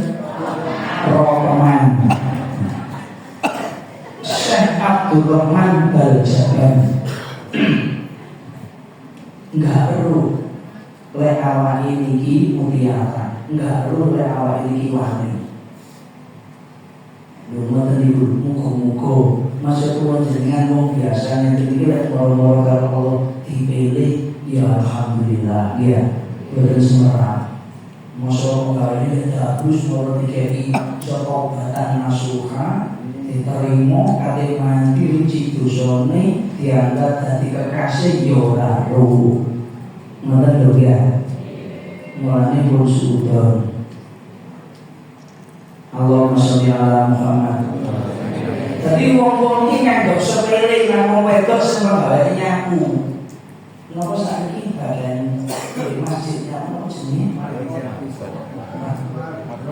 Rokoman. Syekh Abdurrahman Al-Jabari. Enggak perlu lek awake niki mutiara, enggak perlu lek awake niki wani. Rumah tadi muka-muka masa tuan jenengan wong biasa yang tinggi lek moro-moro karo Allah dipilih ya alhamdulillah ya boten semerah. Masa penggaweane bagus moro dikeki saka obatan nasuha diterima kate mandi ruci dosane dianggap dadi kekasih ya ora ro. Ngoten lho ya. Mulane kula suwun Allahumma sholli ala Muhammad. Jadi wong-wong iki nganggep sepele nang wong wedok sing gawe nyaku. Napa saiki badan di masjid napa jenenge?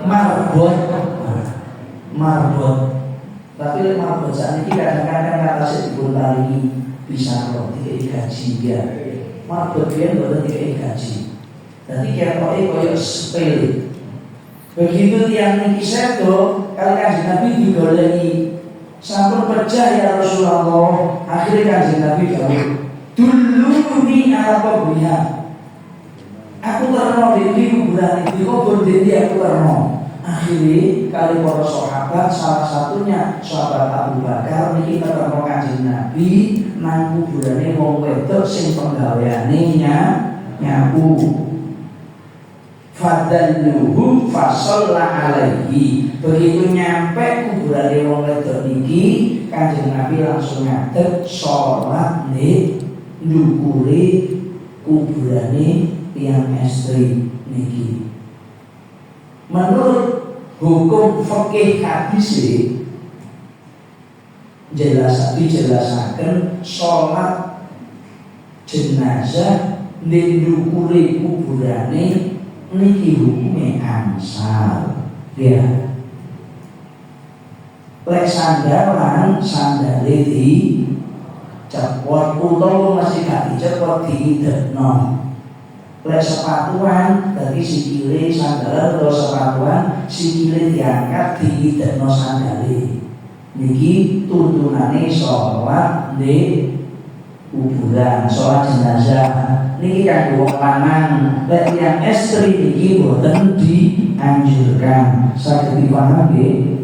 Marbot. Tapi lek marbot sakniki kadang-kadang kata sik dipuntari bisa kok gaji ya. Marbot biyen boten gaji. Dadi ketoke koyo sepele. Begitu tiang niki sedo, kali Kanjeng Nabi digoleki sampun pecah ya Rasulullah. Akhirnya Kanjeng Nabi dawuh, "Duluni ala qabriha." Aku terno di kuburan iki kubur dhewe aku terno. Akhirnya kali para sahabat salah satunya sahabat Abu Bakar niki terno Kanjeng Nabi nang kuburane wong wedok sing penggaweane nyapu. Fadalluhu fasalla alaihi. Begitu nyampe kuburane wong wedok niki, Kanjeng Nabi langsung ngadeg salat ning ndukure kuburane tiyang estri niki. Menurut hukum fikih hadis dijelasaken salat jenazah ning ndukure kuburane niki hukume ansal ya. Lek sandalan sandale di cepot utawa masih gak dicepot diidekno. Lek sepatuan dadi sikile sandalan utawa sepatuan sikile diangkat diidekno sandale. Niki tuntunane salat di kuburan, sholat jenazah niki kanggo wong lanang, lek yang estri niki boten dianjurkan. Saged dipaham nggih?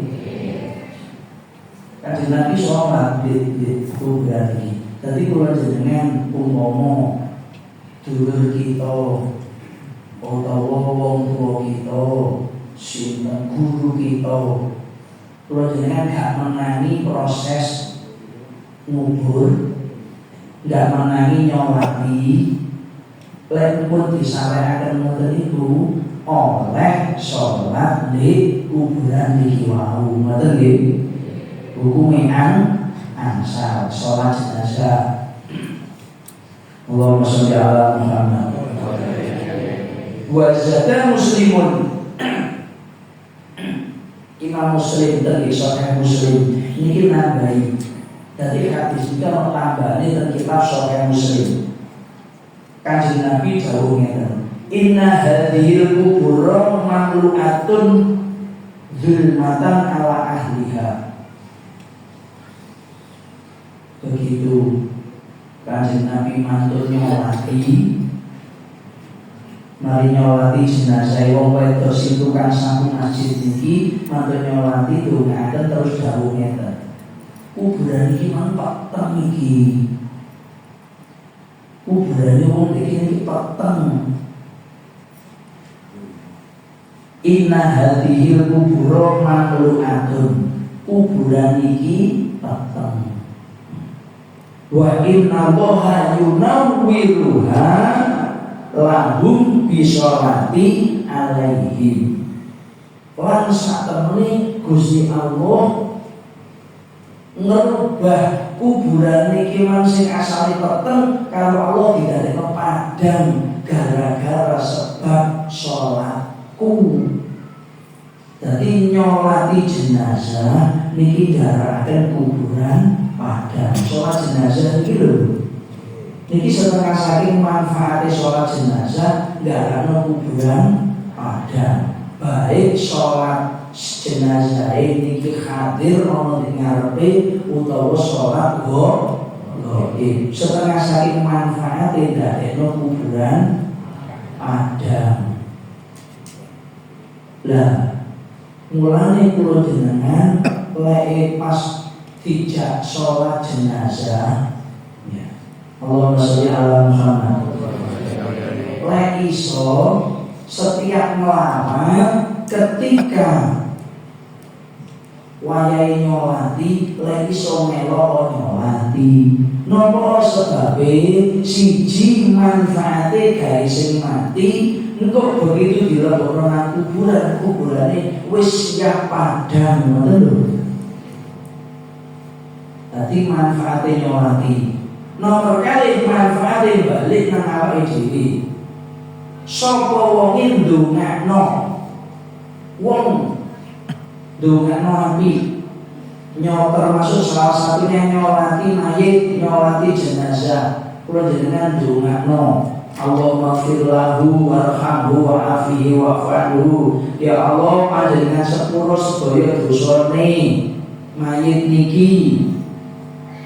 Kanjeng Nabi sholat di kuburan ini. Tadi kula jenengan umpama dulur kita utawa wong tua kita, sinten guru kita, kula jenengan gak menangi proses ngubur, gak menangi nyolati, lek pun disareaken ngoten niku oleh sholat di kuburan niki wau. Ngoten nggih. Hukume ansal sholat jenazah. Allahumma sholli ala Muhammad. Wa zada Muslimun. Imam Muslim dari Sahih Muslim ini nambahi. Dari hadis itu ono tambahane teng kitab Sahih Muslim. Kanjeng Nabi dawuh ngeten. Inna hadhil qubur mamlu'atun zulmatan ala ahliha. Begitu Kanjeng Nabi mantun nyolati, mari nyolati jenazah wong wedok situ kan sampun masjid iki, mantun nyolati dongaken terus dawuh ngeten. Kuburan iki mantap teng iki. Kuburane wong iki peteng. Inna hadhil qubur mamlu'atun. Kuburan iki peteng. Wa inna Allaha yunawwiruha lahum bisolati alaihim. Lan satemene Gusti Allah ngerubah kuburan niki sing asale peteng karo Allah didadekno padang gara-gara sebab salatku. Jadi nyolati jenazah niki darahkan kuburan padang. Sholat jenazah niki lho, niki setengah saking manfaatnya sholat jenazah darahkan kuburan padang. Baik sholat jenazah niki hadir ana ing ngarepe utawa sholat gaib. Setengah saking manfaatnya darahkan kuburan padang. Lah mulane kula jenengan lek pas dijak sholat jenazah ya. Allahumma sholli ala Muhammad. Lek iso setiap melamar ketika wayahe nyolati lek iso melo nyolati. Napa sebabe siji manfaate gawe sing mati. Engkau begitu dilebokno nang kuburane wis siap padang ngoten lho. Dadi manfaate nyolati. Nomor kali manfaate balik nang awake dhewe. Sapa wong ndongakno wong ndongakno api termasuk salah satunya nyolati mayit, nyolati jenazah. Kula jenengan ndongakno Allahumma ighfir lahu warhamhu wa'afihi wa'fu. Ya Allah, panjenengan sepuro sedaya dosane mayit niki.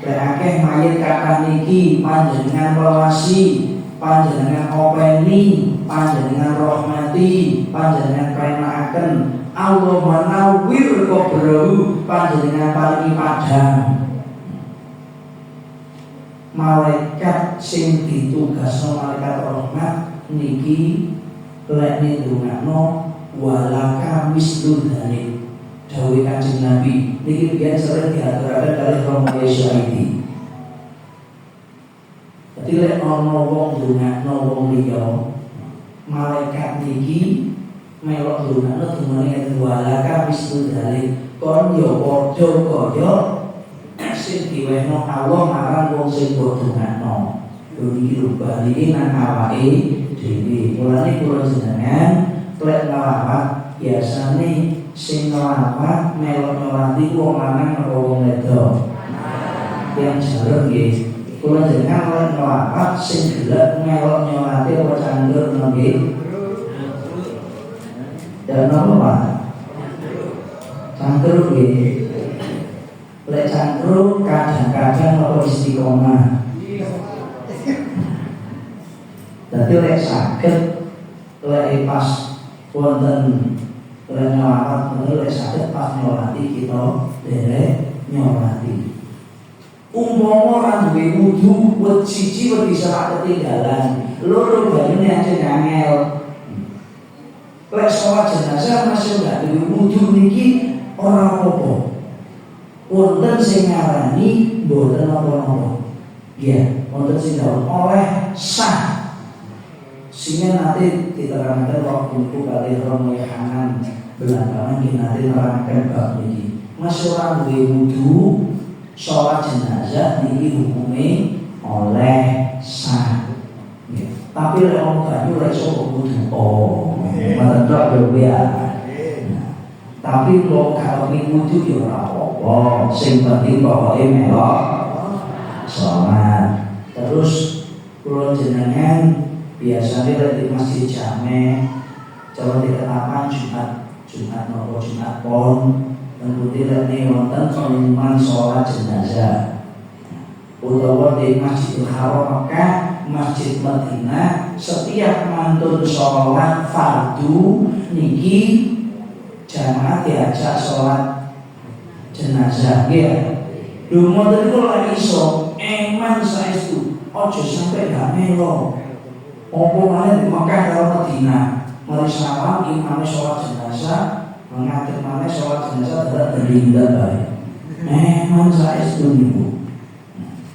Berakeh mayit kathah niki panjenengan welasi, panjenengan openi, panjenengan rahmati, panjenengan penakaken. Allahumma nawwir qabrahu, panjenengan paringi padhang. Malaikat sing ditugasno malaikat rahmat niki lek ndongakno walaka mislu dzalik. Dawuh Kanjeng Nabi niki biyen sering diaturaken kalih Romo Yesuiti. Dadi lek ana wong ndongakno wong liya, malaikat niki melok ndongakno dumene walaka mislu dzalik. Kon yo padha kaya sing diwehno Allah marang wong sing ndongakno. Lho iki lho balike nang awake dhewe. Mulane kula jenengan lek nglawat biasane sing nglawat melok nyolati wong lanang apa wong wedok. Yang jarang nggih. Kula jenengan lek nglawat sing gelem melok nyolati apa canggur nggih. Dan apa Pak? Canggur nggih. Lek cangkruk kadang-kadang apa istiqomah. Dadi lek saged lek pas wonten lek nyolawat lek saged pas nyolati kita derek nyolati. Umpama ora duwe wudu, wit siji wis bisa ketinggalan, loro banyune aja angel. Lek sholat jenazah masih nggak duwe wudu niki ora apa-apa. Wonten sing ngarani mboten apa-apa. Ya, wonten sing oleh sah. Sehingga nanti diterangkan waktu itu kali romoyanan belakangan kita nanti terangkan bab ini. Masih orang duwe wudu sholat jenazah ini hukumnya oleh sah. Ya. Tapi orang banyu reso wudu. Oh, mentok berbeda. Tapi kalau wudu ya ora apa-apa. Sing penting pokoke melok sholat. Terus kula jenengan biasanya di masjid Jame kalau dikatakan Jumat nopo Jumat Pon kemudian ini wonten pengumuman sholat jenazah utawa di Masjidil Haram Mekah, Masjid Madinah setiap mantun sholat fardu niki jamaah diajak sholat jenazah ya. Dungo tadi kalau lagi iso eman saestu ojo sampai gak melo. Opo mana di Mekah kalau Madinah mari salam imamnya sholat jenazah mengatur mana sholat jenazah dari indah baik. Memang saya setuju.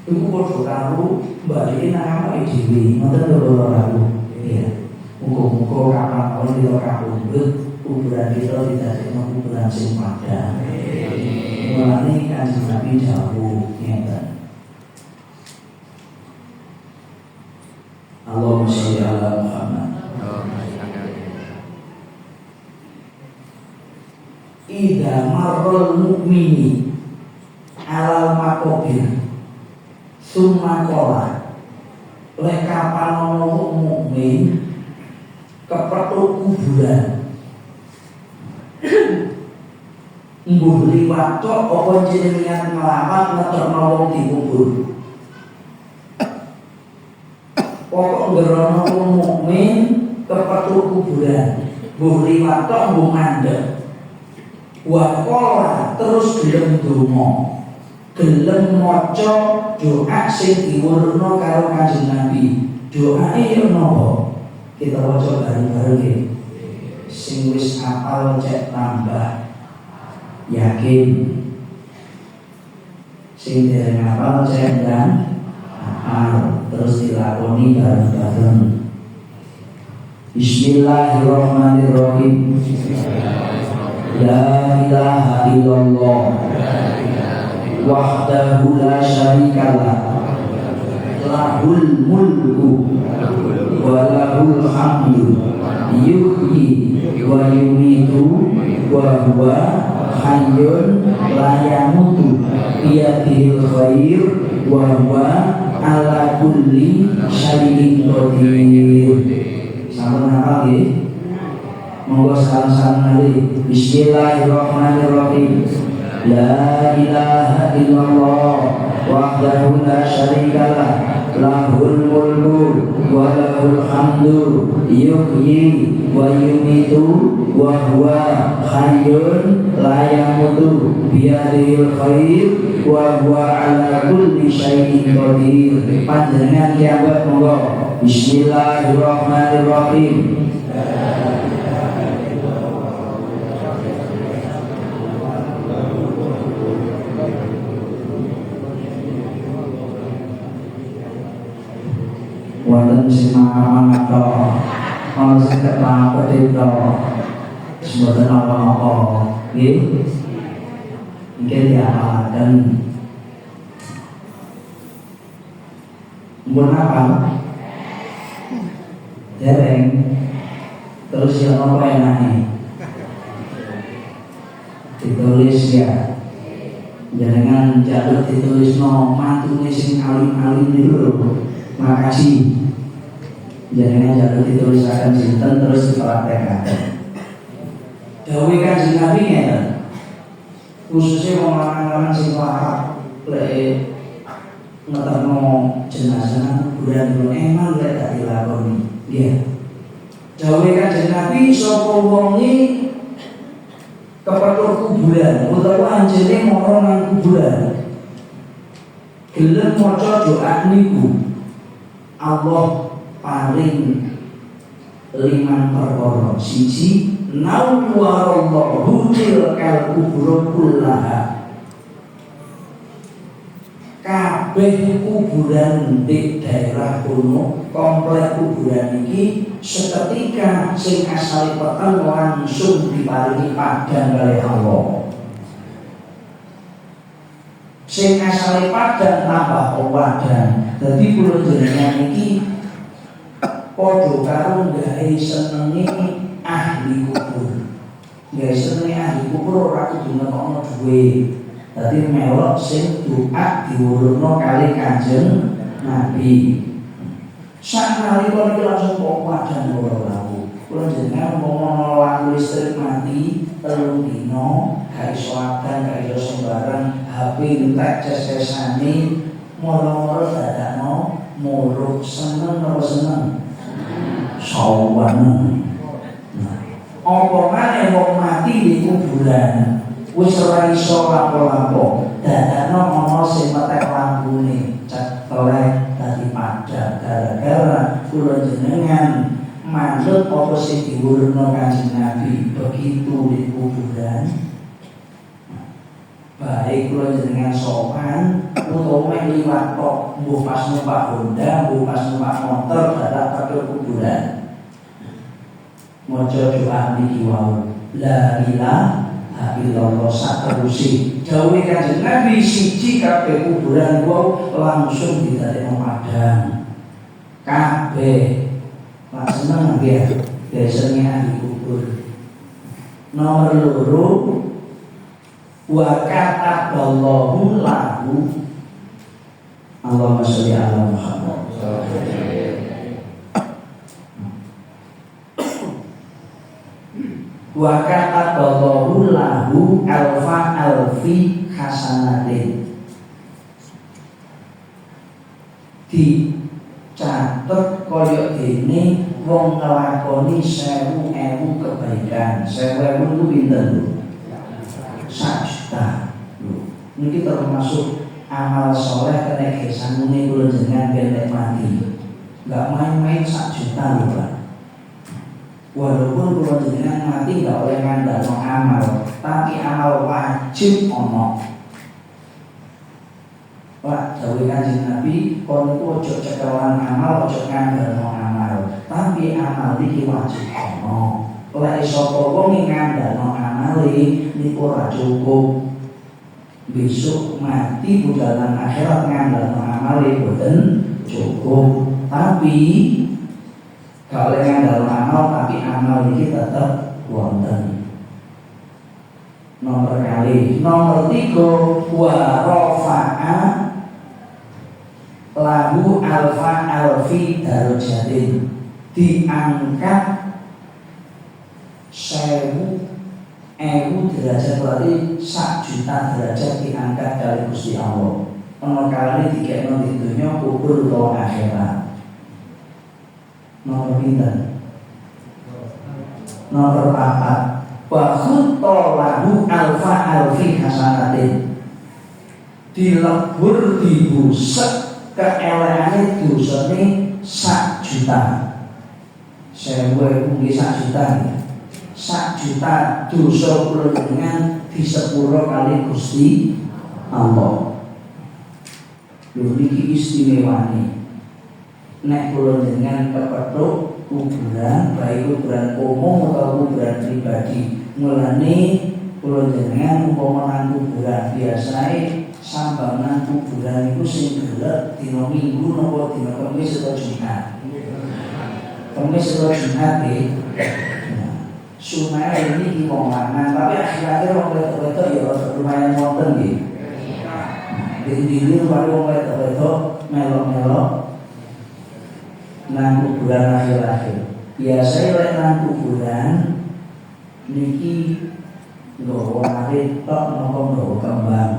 Ibu kalau tahu balikin nama IDW, nanti kalau tahu, ya. Muka kapan kalau kita kabut, kuburan kita tidak cuma kuburan sempadan. Mulanya kan Nabi jauh, ya. Allahumma sholli ala Muhammad. Idza marral mu'mini alal maqabir summa qala lek kapan ana mukmin kepethuk kuburan mbuh liwat tok apa jenengan ngelawat ngetokno wong dikubur. Pokok ngerono wong mukmin kepethuk kuburan mbuh liwat tok mbuh mandeg. Wakola terus gelem donga, gelem maca doa sing diwurno karo Kanjeng Nabi. Doae yo napa? Kita waca bareng-bareng iki. Sing wis hafal cek tambah yakin. Sing dereng hafal cek dan hafal terus dilakoni bareng-bareng. Bismillahirrahmanirrahim. La ilaha illallah wahdahu la syarikalah lahul mulku wa lahul hamdu yuhyi wa yumitu wa huwa hayyun la yamutu biyadihil khair wa huwa ala kulli syai'in qadir. Sampun hafal nggih? Monggo salam-salam nali. Bismillahirrahmanirrahim. La ilaha illallah wahdahu la syarikalah lahul mulku wa lahul hamdu yuhyi wa yumitu wa huwa hayyun la yamutu biyadihil khair wa huwa ala kulli syai'in qadir. Panjenengan kiamat monggo. Bismillahirrahmanirrahim. Wonten sing mangan to, ana sing ketampa to. Semoga apa-apa, nggih. Iki diamalkan. Mun apa? Dereng. Terus yang apa enake? Ditulis ya. Jangan jatuh ditulis no mantune sing alim-alim dulu. Makasih. Jangan jatuh ditulisakan sinten terus dipraktekkan. Dawuh Kanjeng Nabi ngeten. Khususnya wong lanang-lanang sing lahap lek ngeterno jenazah kuburan dulu emang lek tak dilakoni. Nggih. Dawuhe Kanjeng Nabi sapa wong iki kepethuk kuburan utawa anjene mara nang kuburan. Gelem maca doa niku Allah paling 5 perkara. Siji, nawwarallahu tilkal kubur kullaha. Kabeh kuburan di daerah kono, komplek kuburan iki seketika sing asale peteng langsung diparingi padhang kalih Allah. Sing asale padhang tambah padhang. Dadi kula jenengan iki padha karo gawe senenge ahli kubur. Gawe senenge ahli kubur ora kudu ngetokno duwe. Dadi melok sing doa diwuruna kali Kanjeng Nabi. Sak nalika iki langsung padhang ora lawu. Kula jenengan umpama lampu listrik mati 3 dina, gak iso adan, gak iso sembarang, HP entek ces-cesane, moro-moro dadakno muruk. Seneng apa seneng? Sawan. Apa maneh wong mati di kuburan wis ora iso lapo-lapo, dadakno ana sing metek lampune cetelek dadi padhang gara-gara kula jenengan manut apa sing diwurna Kanjeng Nabi begitu di kuburan. Baik kula jenengan sopan utawa liwat tok, mbuh pas numpak Honda, mbuh pas numpak motor dadak ke kuburan. Maca doa niki wau, la ilaha illallah saterusé. Dawuhe Kanjeng Nabi siji kabeh kuburan wau langsung didadekno padhang. Kabeh lak seneng nggih biasanya ahli kubur. Nomor 2, wa kataballahu lahu, Allahumma sholli ala Muhammad. Wa kataballahu lahu alfi hasanatin. Dicatet kaya dene wong nglakoni 1000 kebaikan. 1000 itu pinten? 1 juta. Niki termasuk amal soleh kena gesangune kula jenengan ben mati. Enggak main-main 1 juta lho, Pak. Walaupun kula jenengan mati enggak oleh ngandalno amal, tapi amal wajib ono. Pak, dawuh Kanjeng Nabi, kon iku aja cekelan amal, aja ngandalno amal, tapi amal iki wajib ono. Lek sapa wong ngandalno amale niku ora cukup. Besok mati budhalan akhirat ngandalno amale boten cukup. Tapi kalau ngandalno amal tapi amal iki tetep wonten. Nomor 3, wa rafa'a lahu alfi darajatin. Diangkat 1000 derajat, berarti 1 juta derajat diangkat dari Gusti Allah. Ono kalane dikekno di dunya kubur utawa akhirat. Nomor pinten? Nomor 4, wa khutta lahu alfi hasanatin. Dilebur dibusek keelekane dosane 1 juta. 1000 nggih 1 juta ya. 1 juta dosa kula dengan disepuro kali Gusti Allah. Lho niki istimewane. Nek kula dengan kepethuk kuburan, baik kuburan umum atau kuburan pribadi, mulane kula dengan umpama nang kuburan biasae sambangan kuburan iku sing gelek dina Minggu napa dina Kamis atau Jumat. Kamis atau Jumat nggih. Sunai ini di Mongangan, tapi akhir-akhir orang wedok-wedok ya lumayan wonten nggih. Diri baru wong wedok-wedok melok-melok nang kuburan akhir-akhir. Biasa lek nang kuburan niki nggawa arit tok napa nggawa kembang.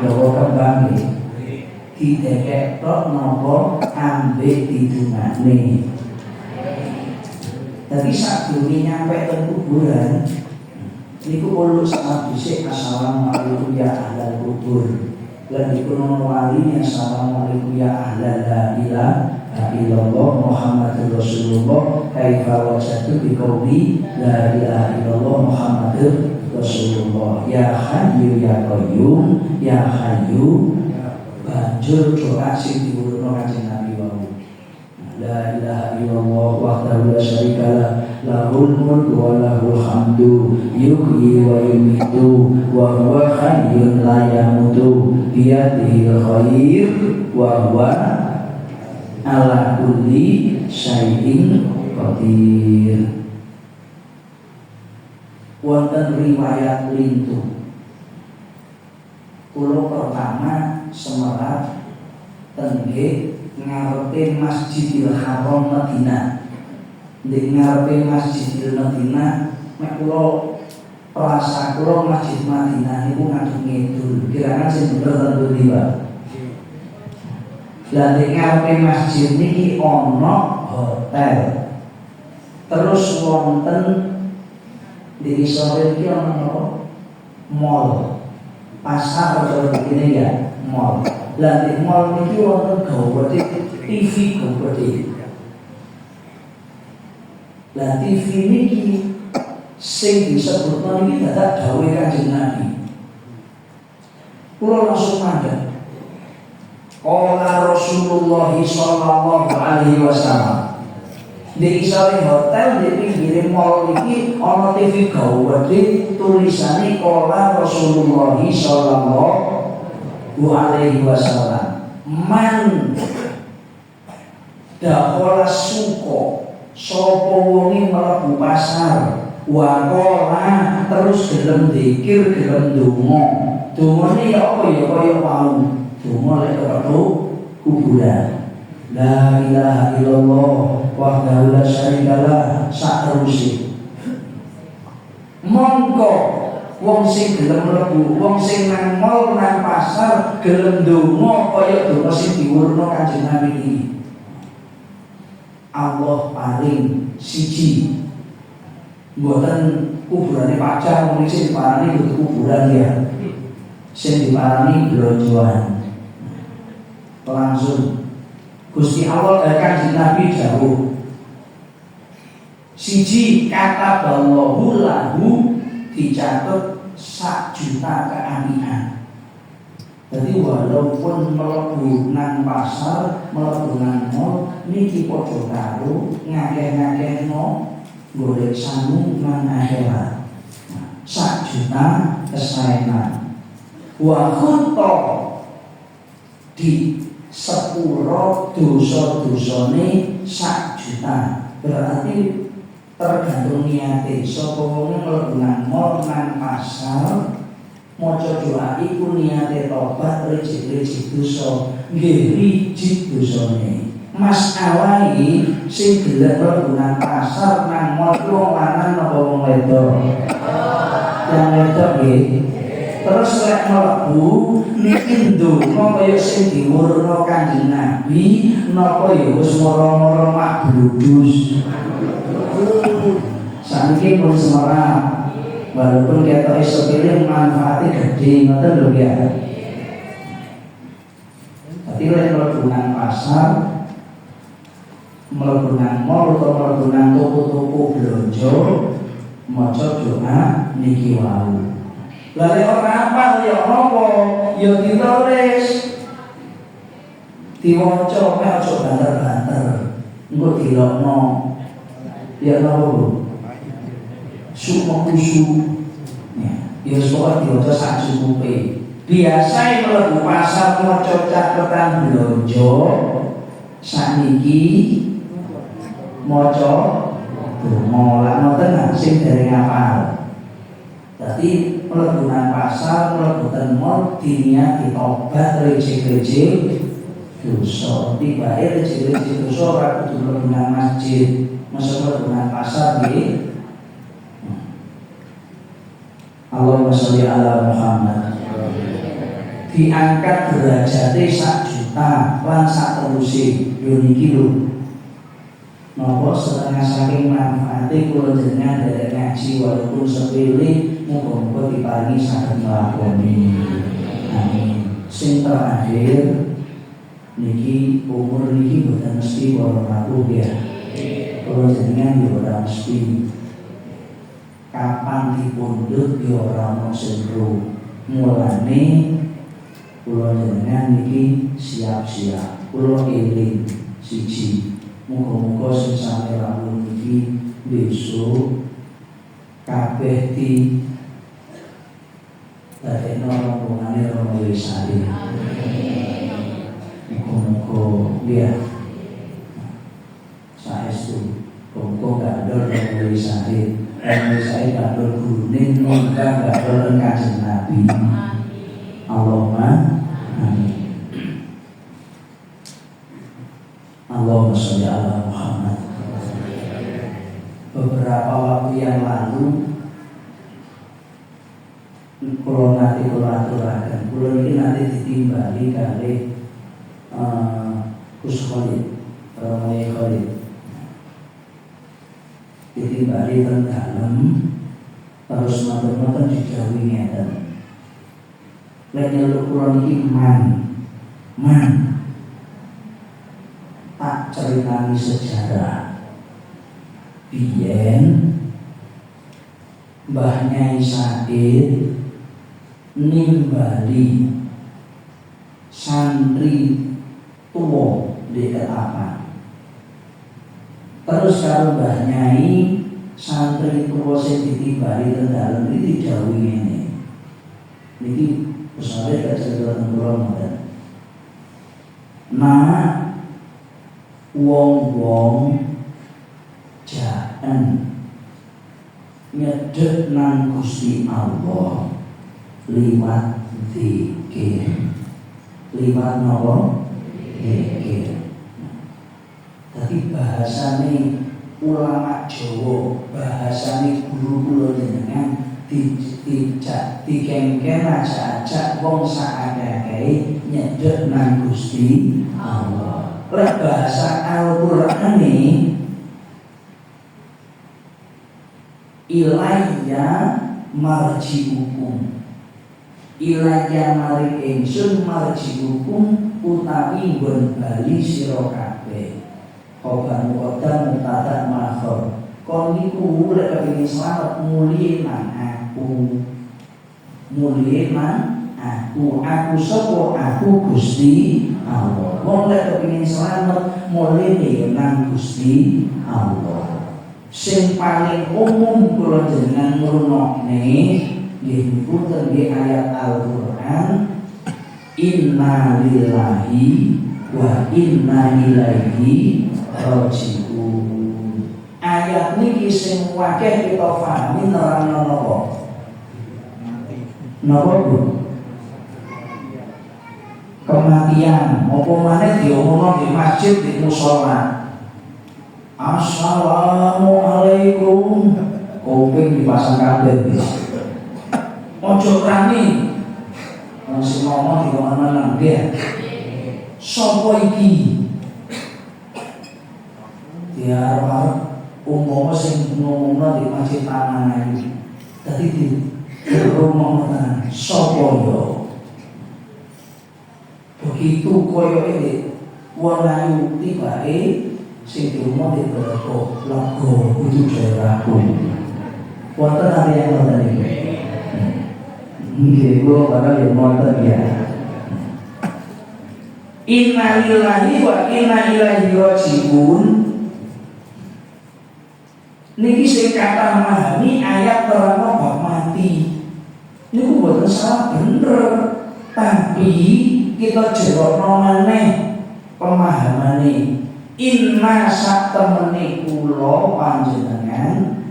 Nggawa kembang nggih. didekek tok napa ambek didungane. Tapi sadurunge nyampe teng kuburan niku kulo sangat dhisik assalamualaikum ya ahlal kubur. Lan niku nono wali assalamualaikum ya ahlal la ilaha illallah Muhammadur Rasulullah kaifa wajadu bi qauli la ilaha illallah Muhammadur Rasulullah ya hayyu ya qayyum ya hayyu banjur doa sing diwuruno kanjeng Nabi wau. La ilaha illallah wahdahu la syarikalah lahul mulku wa lahul hamdu yuhyi wa yumiitu wa huwa hayyun la yamutu biyadihil khair wa huwa ala kulli syai'in qadir. Wonten riwayat lintu kulo pertama semerat tengge ngarepe Masjidil Haram Madinah. Di ngarepe Masjidil Madinah mek kulo rasa kulo Masjid Madinah niku ngadep ngidul. Kira-kira sing bener tentu liwat. Lah di ngarepe masjid niki ana hotel. Terus wonten di sore iki ana mall. Pasar atau begini ya, mall. Lah di mall niki wonten gawede TV gawede. Lah TV niki sing disebutna niki dadak dawuh Kanjeng Nabi. Kula langsung mandeg. Qala Rasulullah sallallahu alaihi wasallam. Di sore hotel di pinggir mall niki ana TV gawede tulisane qala Rasulullah sallallahu alaihi wasallam. Man dakhala suko sapa wonge mlebu pasar wa qala terus gelem zikir gelem donga. Dongane ya apa ya kaya mau donga lek karo kuburan. La ilaha illallah wahdahu la syarikalah saterusé. Mongko wong sing gelem mlebu, wong sing nang mall nang pasar gelem donga kaya donga sing diwurno Kanjeng Nabi iki. Allah paling siji. Mboten kuburane pacar mung sing diparani kudu kuburan ya. Sing diparani blonjoan. Langsung Gusti Allah Kanjeng Nabi dawuh siji kata ballahu lahu dicatat 1 juta keaminan. Jadi walaupun mlebu nang pasar, mlebu nang mall niki padha karo ngakeh-ngakehno golek sangu nang akhirat. 1 juta kesaenan. Wa khutta di sepuro dosa-dosane 1 juta. Berarti tergantung niate. Sapa wong mlebu nang mall nang pasar maca doa iku niate tobat rejik-rejik dosa, nggih rejik dosane. Mas awai sing gelem mlebu nang pasar nang mall wong lanang napa wong wedok? Yang wedok nggih. Terus lek mlebu niki ndonga kaya sing diwurno Kanjeng Nabi napa ya wis moro-moro mak bludus. Saniki pun semerap walaupun kita sepele manfaatnya gede ngoten lho ya. Tapi lek mlebu nang pasar, mlebu nang mall utawa mlebu nang toko-toko blonjo maca doa niki wau. Lha ora apa ya apa ya ditulis diwaca mek aja banter-banter engko dilokno ya lho sumo kusu ya soal diwaca sak cukupe. Biasa mlebu pasar maca catetan blonjo sakniki maca donga lan ngoten sing dereng hafal. Dadi mlebu nang pasar, mlebu ten mall diniati tobat rejik-rejik dosa. Tibake rejik-rejik dosa ora kudu mlebu nang masjid, mesti mlebu nang pasar nggih. Allahumma sholli ala Muhammad. Diangkat derajate 1 juta. lan saterusé yo niki lho. Napa setengah saking manfaate kula jenengan derek ngaji walaupun sepele muga-muga diparingi saged nglakoni. Amin. Sing terakhir niki umur niki boten mesti para prabu ya. Kula jenengan yo ora mesti kapan dipundhut yo ora ono sing ro. Mulane kula jenengan niki siap-siap. Kula eling siji. Muga-muga sing sami rawuh niki besok kabeh di dadekno rombongane Romo Wisari. Muga-muga ya saestu muga gak ada Romo Wisari. Romo Wisari gak ada gurune muga gak ada Kanjeng Nabi. Allahumma amin. Allahumma sholli ala Muhammad. Beberapa waktu yang lalu kula nate kula aturaken, kula iki nate ditimbali kalih Gus Khalid, Romo Khalid. Ditimbali teng dalem terus matur-matur didhawuhi ngeten. Lek nyeluk kula niki man tak ceritani sejarah biyen Mbah Nyai Said nimbali santri tuwa di Ketapang. Terus karo Mbah Nyai santri tuwa sing ditimbali teng dalem iki didhawuhi ngene. Niki pesawat gak cerita teng kula ngoten. Nah, wong-wong jaen nyedhek nang Gusti Allah liwat zikir. Liwat napa? Zikir. Tapi bahasane ulama Jawa, bahasane guru kula jenengan dikengken aja wong sakake nyedhek nang Gusti Allah. Lek bahasa Al-Qur'an ini ilayya marji'ukum, ilayya mari ingsun marji'ukum utawi nggon bali sira kabeh. Khobar muqaddam mubtada ma'khur. Kon niku lek kepengin slamet mulih nang aku. Mulih nang aku sapa aku Gusti Allah. Wong lek kepengin slamet mulih nang Gusti Allah. Sing paling umum kula jenengan ngrungokne nggih punten nggih ayat Al-Qur'an inna lillahi wa inna ilaihi raji'un. Ayat niki sing wakeh kita pahami nerangno napa? Napa Bu? Kematian, apa maneh diomongno di masjid di musala. Assalamualaikum. Kuping dipasang kabel wis. Ojo berani. Masih ngomong di mana nang dia. Sopo iki? Dia umpama sing ngomongno di masjid tangan iki. Dadi di rumah tenan. Sopo yo? Begitu koyo ini wong ayu tibake sing rumah di Bogor lagu kudu daerahku. Wonten ada yang ngoten iki. Nggih kula bakal yang wonten ya. Inna lillahi wa inna ilaihi raji'un. Niki sing kata memahami ayat terang bab mati. Niku boten salah bener, tapi kita jerokno maneh pemahamane. Inna satemene kula panjenengan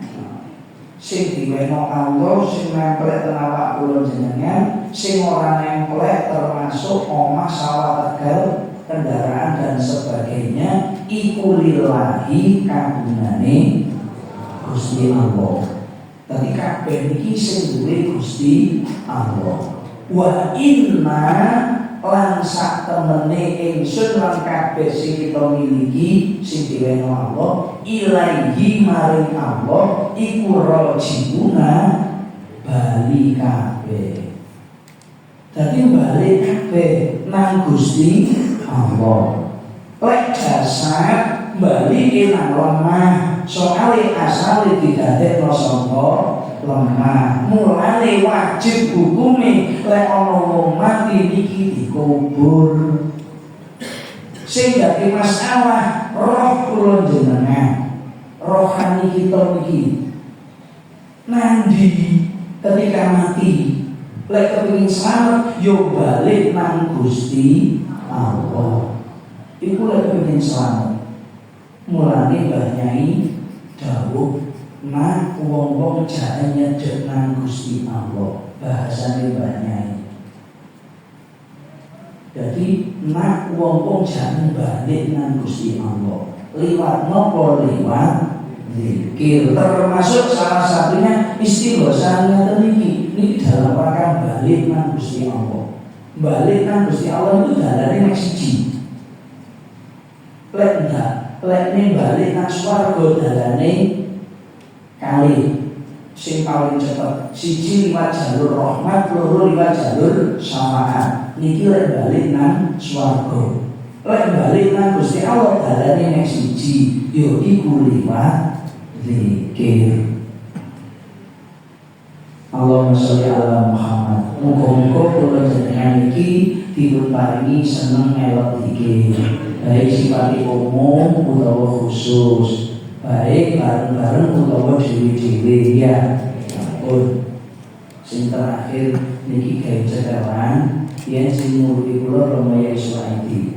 sing diweno Allah sing nempel ten awak kula jenengan sing ora nempel termasuk omah sawah tegal kendaraan dan sebagainya iku lillahi kagungane Gusti Allah. Dadi kabeh iki sing duwe Gusti Allah. Wa inna lan sak temene ingsun lan kabeh sing kita miliki sing diwenehi Allah ilaihi maring Allah iku rajiuna bali kabeh. Dadi bali kabeh nang Gusti Allah. Lek jasad bali nang lemah, soale asale didadekno saka lemah. Mulane wajib hukume lek ana wong mati niki dikubur. Sing dadi masalah roh kula jenengan, rohani kita niki nandi ketika mati. Lek kepengin selamat yo balik nang Gusti Allah. Iku lek kepengin selamat. Mulane Mbah Nyai dawuh nah wong-wong jane nyedhek nang Gusti Allah. Bahasane Mbah Nyai. Jadi nak wong-wong jane balik nang Gusti Allah. Liwat napa? Liwat zikir. Termasuk salah satunya istighosah niki dalam rangka balik nang Gusti Allah. Balik nang Gusti Allah itu dalane nek siji. Lek ndak, lek ning balik nang swarga dalane kali sing paling cepet. Siji liwat jalur rahmat, loro liwat jalur syafaat. Niki lek balik nang swarga. Lek balik nang Gusti Allah dalane nek siji, yo iku liwat zikir. Allahumma sholli ala Muhammad. Muga-muga kula jenengan iki dipun paringi seneng melok zikir. Baik sifat umum utawa khusus, baik bareng-bareng utawa dhewe-dhewe ya. Pun sing terakhir niki gawe cekelan yen sing murid kula Romo Suwaidi.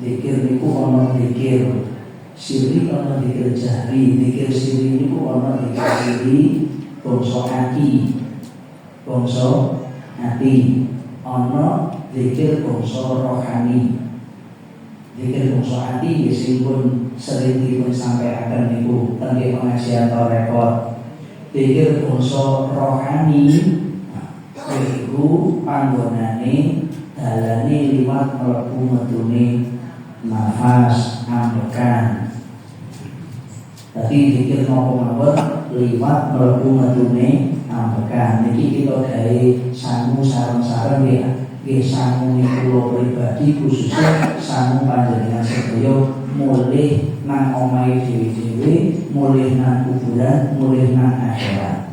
Zikir niku ana zikir siri, ana zikir jahri. Zikir siri niku ana zikir siri bangsa ati, ana zikir bangsa rohani. Zikir bangsa ati sing pun sering dipun sampaikan niku teng pengajian atau rekod. Zikir bangsa rohani iku panggonane dalane liwat mlebu metune nafas ambekan. Tapi zikir napa mawon liwat mlebu metune ambekan. Niki kita gawe sangu sareng-sareng ya. Nggih sangu niku kula pribadi khususnya sangu panjenengan sedaya mulih nang omahe dhewe-dhewe, mulih nang kuburan, mulih nang akhirat.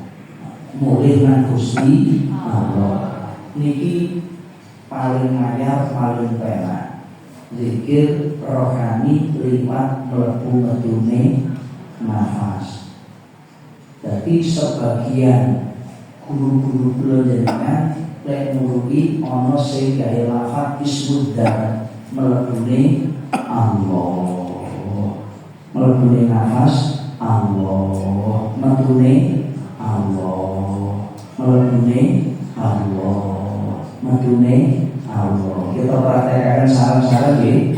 Mulih nang Gusti Allah. Niki paling anyar, paling penak. Zikir rohani liwat mlebu metune nafas. Jadi sebagian guru-guru kula jenengan lek murugi ana sing gawe lafaz ismudzar mlebune Allah. Mlebune nafas Allah, metune Allah, mlebune Allah, metune Allah. Kita praktekkan sareng-sareng nggih.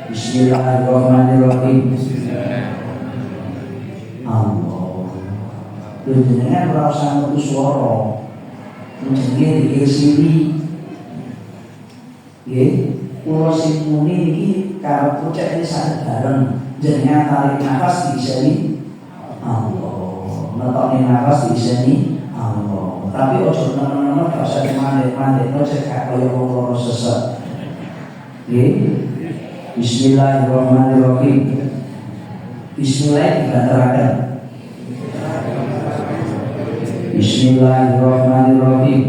Bismillahirrahmanirrahim. Allah. Jenengan ora usah metu swara. Jenenge zikir siri. Nggih, kula sing muni iki karo pucuk iki saged bareng. Jenengan tarik nafas diseni Allah. Netokne nafas diseni Allah. Tapi ojo nemen-nemen gak usah dimandik-mandik, cek kaya wong loro sesat. Nggih. Bismillahirrahmanirrahim. Bismillah dibantaraken. Bismillahirrahmanirrahim.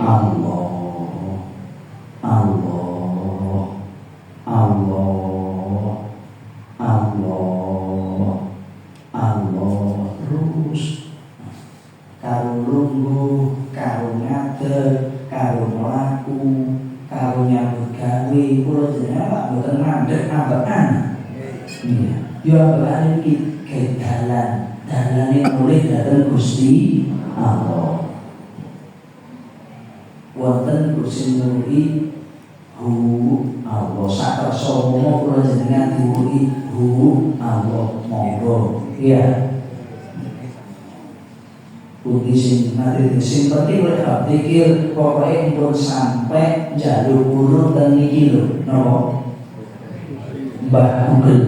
Allah, Allah, Allah, Allah, Allah. Terus karo lungguh, karo ngadeg, karo mlaku, karo nyambut gawe, kula jenengan mboten mandeg ambekan. Iya, yo ambekan iki gawe dalan. Dalane mulih dhateng Gusti Allah. Wonten kursi nuri hu Allah sakersa momo kula jenengan diwuhi hu Allah monggo. Iya. Hu Ugi sing nanti sing penting lek pikir pokoke pun sampai jalur urut dan niki lho napa Mbah Google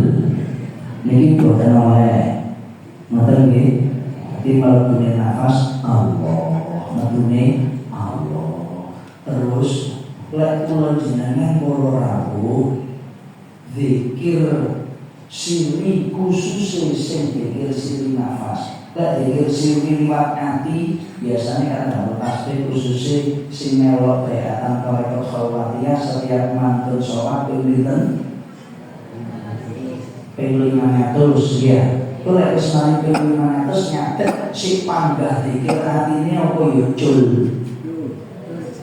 niki boten oleh ngoten nggih di mlebune nafas Allah mlebune Allah terus lek kula jenengan para rawuh zikir siri khusus sing zikir siri nafas. Lek zikir siri liwat ati biasanya kan ada tasbih khususnya sing melok beatan tarekat khalwatiyah setiap mantun sholat pinten ping 500 ya. Itu lek wis mari ping 500 nyatet si panggah zikir atine apa ya jul.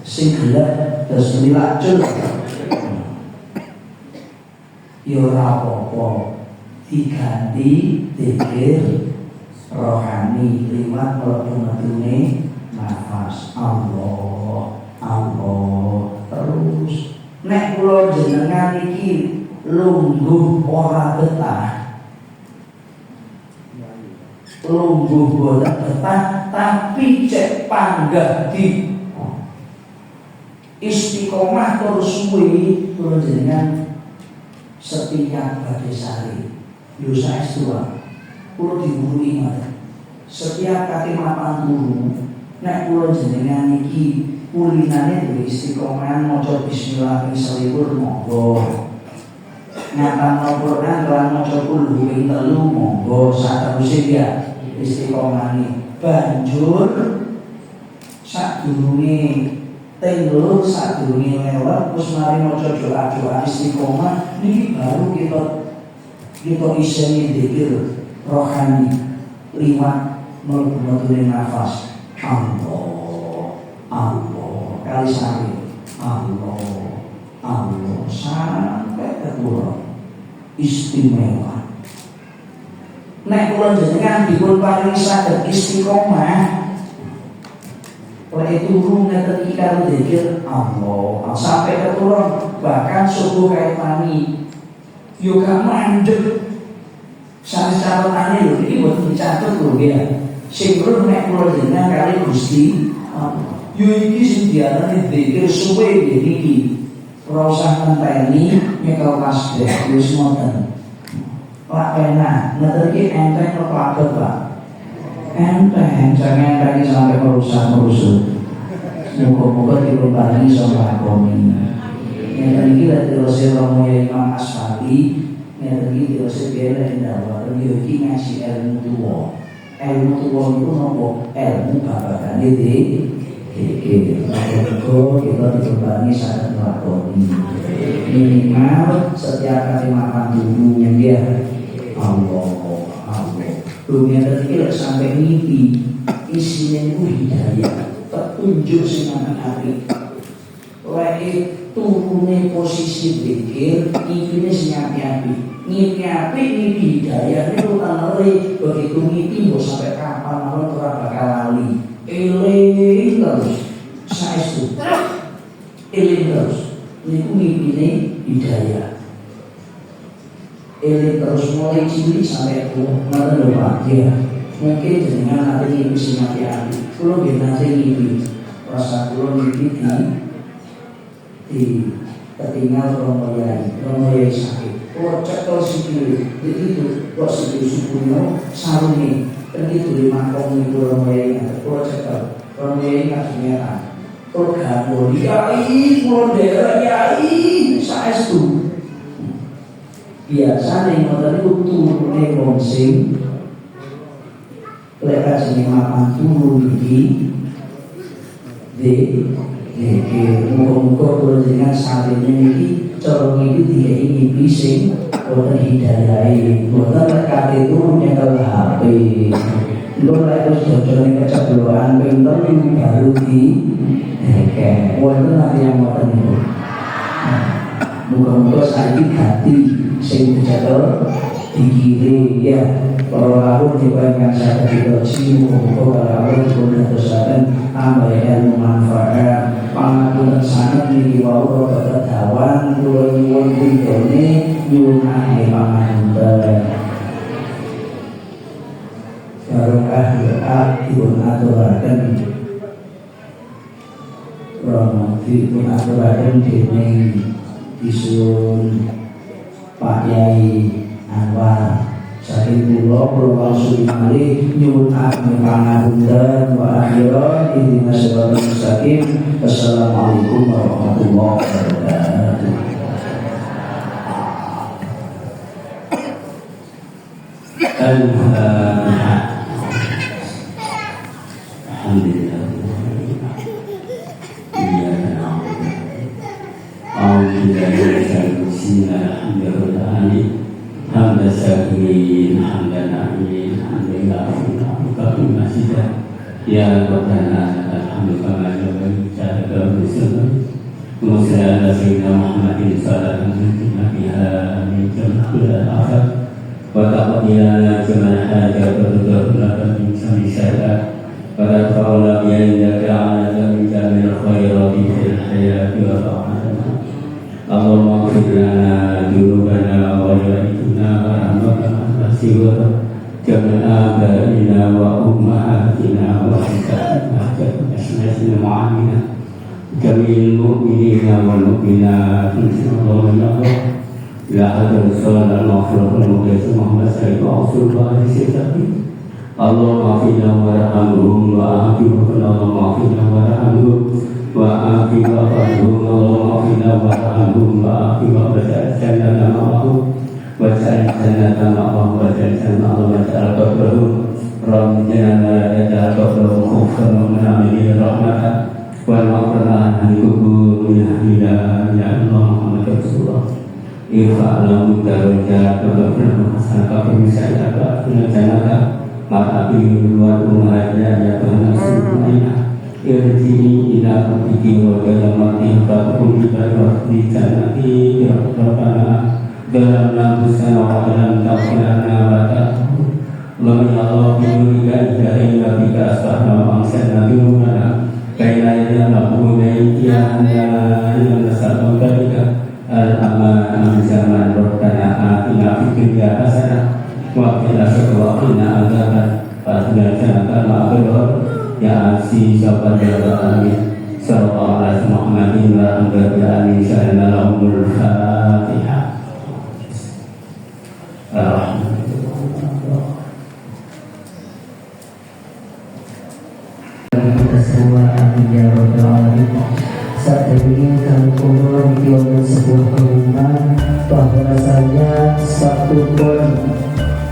Sing gelap terus nilak jul. Ya ora apa-apa diganti zikir rohani liwat mlebu-mlebune nafas Allah terus nek kula jenengan iki lungguh ora betah lungguh boten betah tapi cek panggah di istiqomah terus suwi kula jenengan setiap badhe sari yo saestu kulo diburi mate setiap kate mapan turu nek kulo jenengan iki kulinane duwe istiqomah maca bismillah ping 1000 monggo ngapalno Quran lan maca kul ping 3 monggo sateruse ya istiqomane banjur sadurunge tenggo sadurunge lewat terus mari maca doa-doa istiqomah niki baru kita iseni zikir rohani liwat mlebu nafas Allah kali sari Allah sampai ketulung istimewa. Nek kula jenengan dipun paringi saged istiqomah oleh turu ngeten iki karo zikir Allah sampai ketulung bahkan subuh kaya tani yo gak mandeg secara tani lho iki boten dicatet lho ya sing perlu nek kula jenengan kali Gusti yo iki sing diarani zikir suwe iki ora usah ngenteni nyekel tasbih wis ngoten lak enak ngeten iki enteng kok abot Pak enteng jangan lagi sampai merusak muga-muga diperbaiki sama kami ngeten iki lek terus romo Imam Asfali ngeten iki terus bela endah wae iki ngasih ilmu tuwa itu nopo ilmu babagan iki kita diperbaiki saat melakoni minimal setiap kali makan tubuhnya dia Allah dunia terkira sampai mimpi isinya itu hidayah petunjuk singan api lagi turunnya posisi pikir mimpinya singan api mimpi hidayah itu tanari begitu mimpi mau sampai kapan malah terang bakal lali eling terus saestu eling terus niku mimpinya hidayah eling terus mulai cilik sampai tua mana lho Pak ya mungkin jenengan nanti mimpi sinati hati kalau dia nanti mimpi rasa kalau mimpi di ketinggal romo yai sakit kalau cekel sikil itu kok sikil sukunya sarungi kan itu di makong itu romo yai kalau cekel romo yai kasihnya kalau gak yai kalau daerah yai saestu biasa nih ngoten itu turune wong sing lek ajeng mapan turu iki muga-muga kula jenengan sarene iki cara iki dikai mimpi sing boten hidayahe boten lek kate turu nyekel HP lho lek wis jojone keceblokan ping 3 baru di wonten nanti yang ngoten niku muga-muga saiki ganti sing dicatat dikiri ya para rawuh dipanjang saged ditoji muga rawuh dipun dadosaken tambah ilmu manfaat pangapunten sanget niki wau rada dawan kula nyuwun pindhone nyuwun pangapunten langkah doa dipun aturaken dipun aturaken dening disuwun Pak Yai Anwar saking kula langsung malih nyuwun pangapunten wa akhiran ihdinas siratal mustaqim. Assalamualaikum warahmatullahi wabarakatuh. Alhamdulillah. Hamdan syakirin, hamdan naimin, alhamdulillah, alhamdulillah, ya Rabbana, alhamdulillah, ya Rabbana, Sayyidina Muhammadin sallallahu alaihi wa sallam, wa taqaddiyana jamal hajat wa tudurna min sami syai'at wa taqawla biyadaka ala min jamil khairati fil hayati wa ta'ala. Allahumma ighfir lana dzunubana wa ghayrina wa rahmatana wa jami'a abaina wa ummahatina wa asmatina mu'amina jami'il mu'minina wal mu'minat insyaallah la hadar sallallahu alaihi wa sallam Muhammad sallallahu alaihi wa sallam. Allahumma ighfir lana warhamhum wa aqim Allahumma ighfir lana warhamhum wa aqim Allahumma ighfir lana warhamhum wa aqim wa jannata ma'ahum wa jannata ma'ahum wa jannata ma'ahum wa jannata qabrahum rabbana la taqabbal khufran wa min rahmatak wa maghfiratan li kullina ya Allah Muhammad Rasulullah. Ifa'lamu darajat wa rabbana hasanaka fi sa'ata jannata ma'abi wa umahnya ya Tuhan semuanya. Irji'i ila rabbiki wa kalamati fa'kum bi jannati ya Rabbana dalam nafsana wa dalam tafsirana wa ta'ala Allahumma ya Allah bi'ulika idha'in wa bika asbahna wa amsana bi'umana kaina ya nabu naikiyana yang nasabun kadika al-aman zaman robbana atina fid dunya hasanah wa fil akhirati wa qina adzaban fasna jannata ma'abdur ya asi sabar ya amin sallallahu alaihi Muhammadin wa alihi amin sya'ana lahumul fatihah. Kita semua amin ya rabbal alamin. Saat ini kami kumpul di sebuah pengumuman bahwasanya satu pun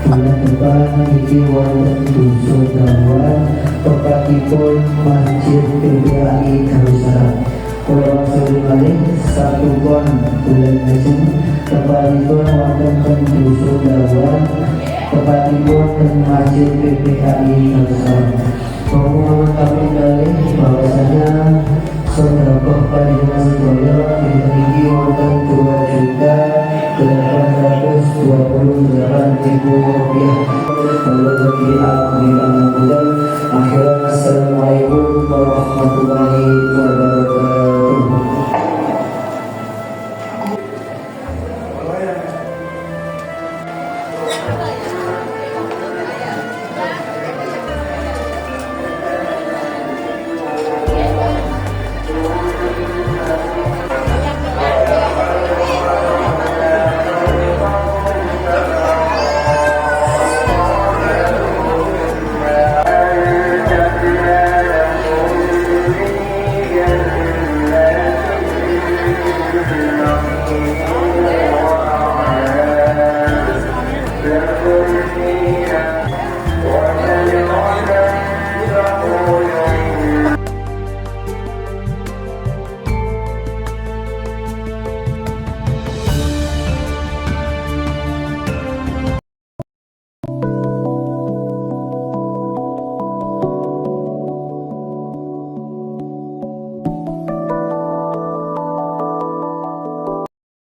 bulan depan iki wonten dusun Dawan tepatipun Masjid PPAI Darussalam. Kula suri malih satu pun bulan Desember tepatipun wonten dusun Dawan tepatipun Masjid PPAI Darussalam. Pengumuman kami dalih bahwasanya saudara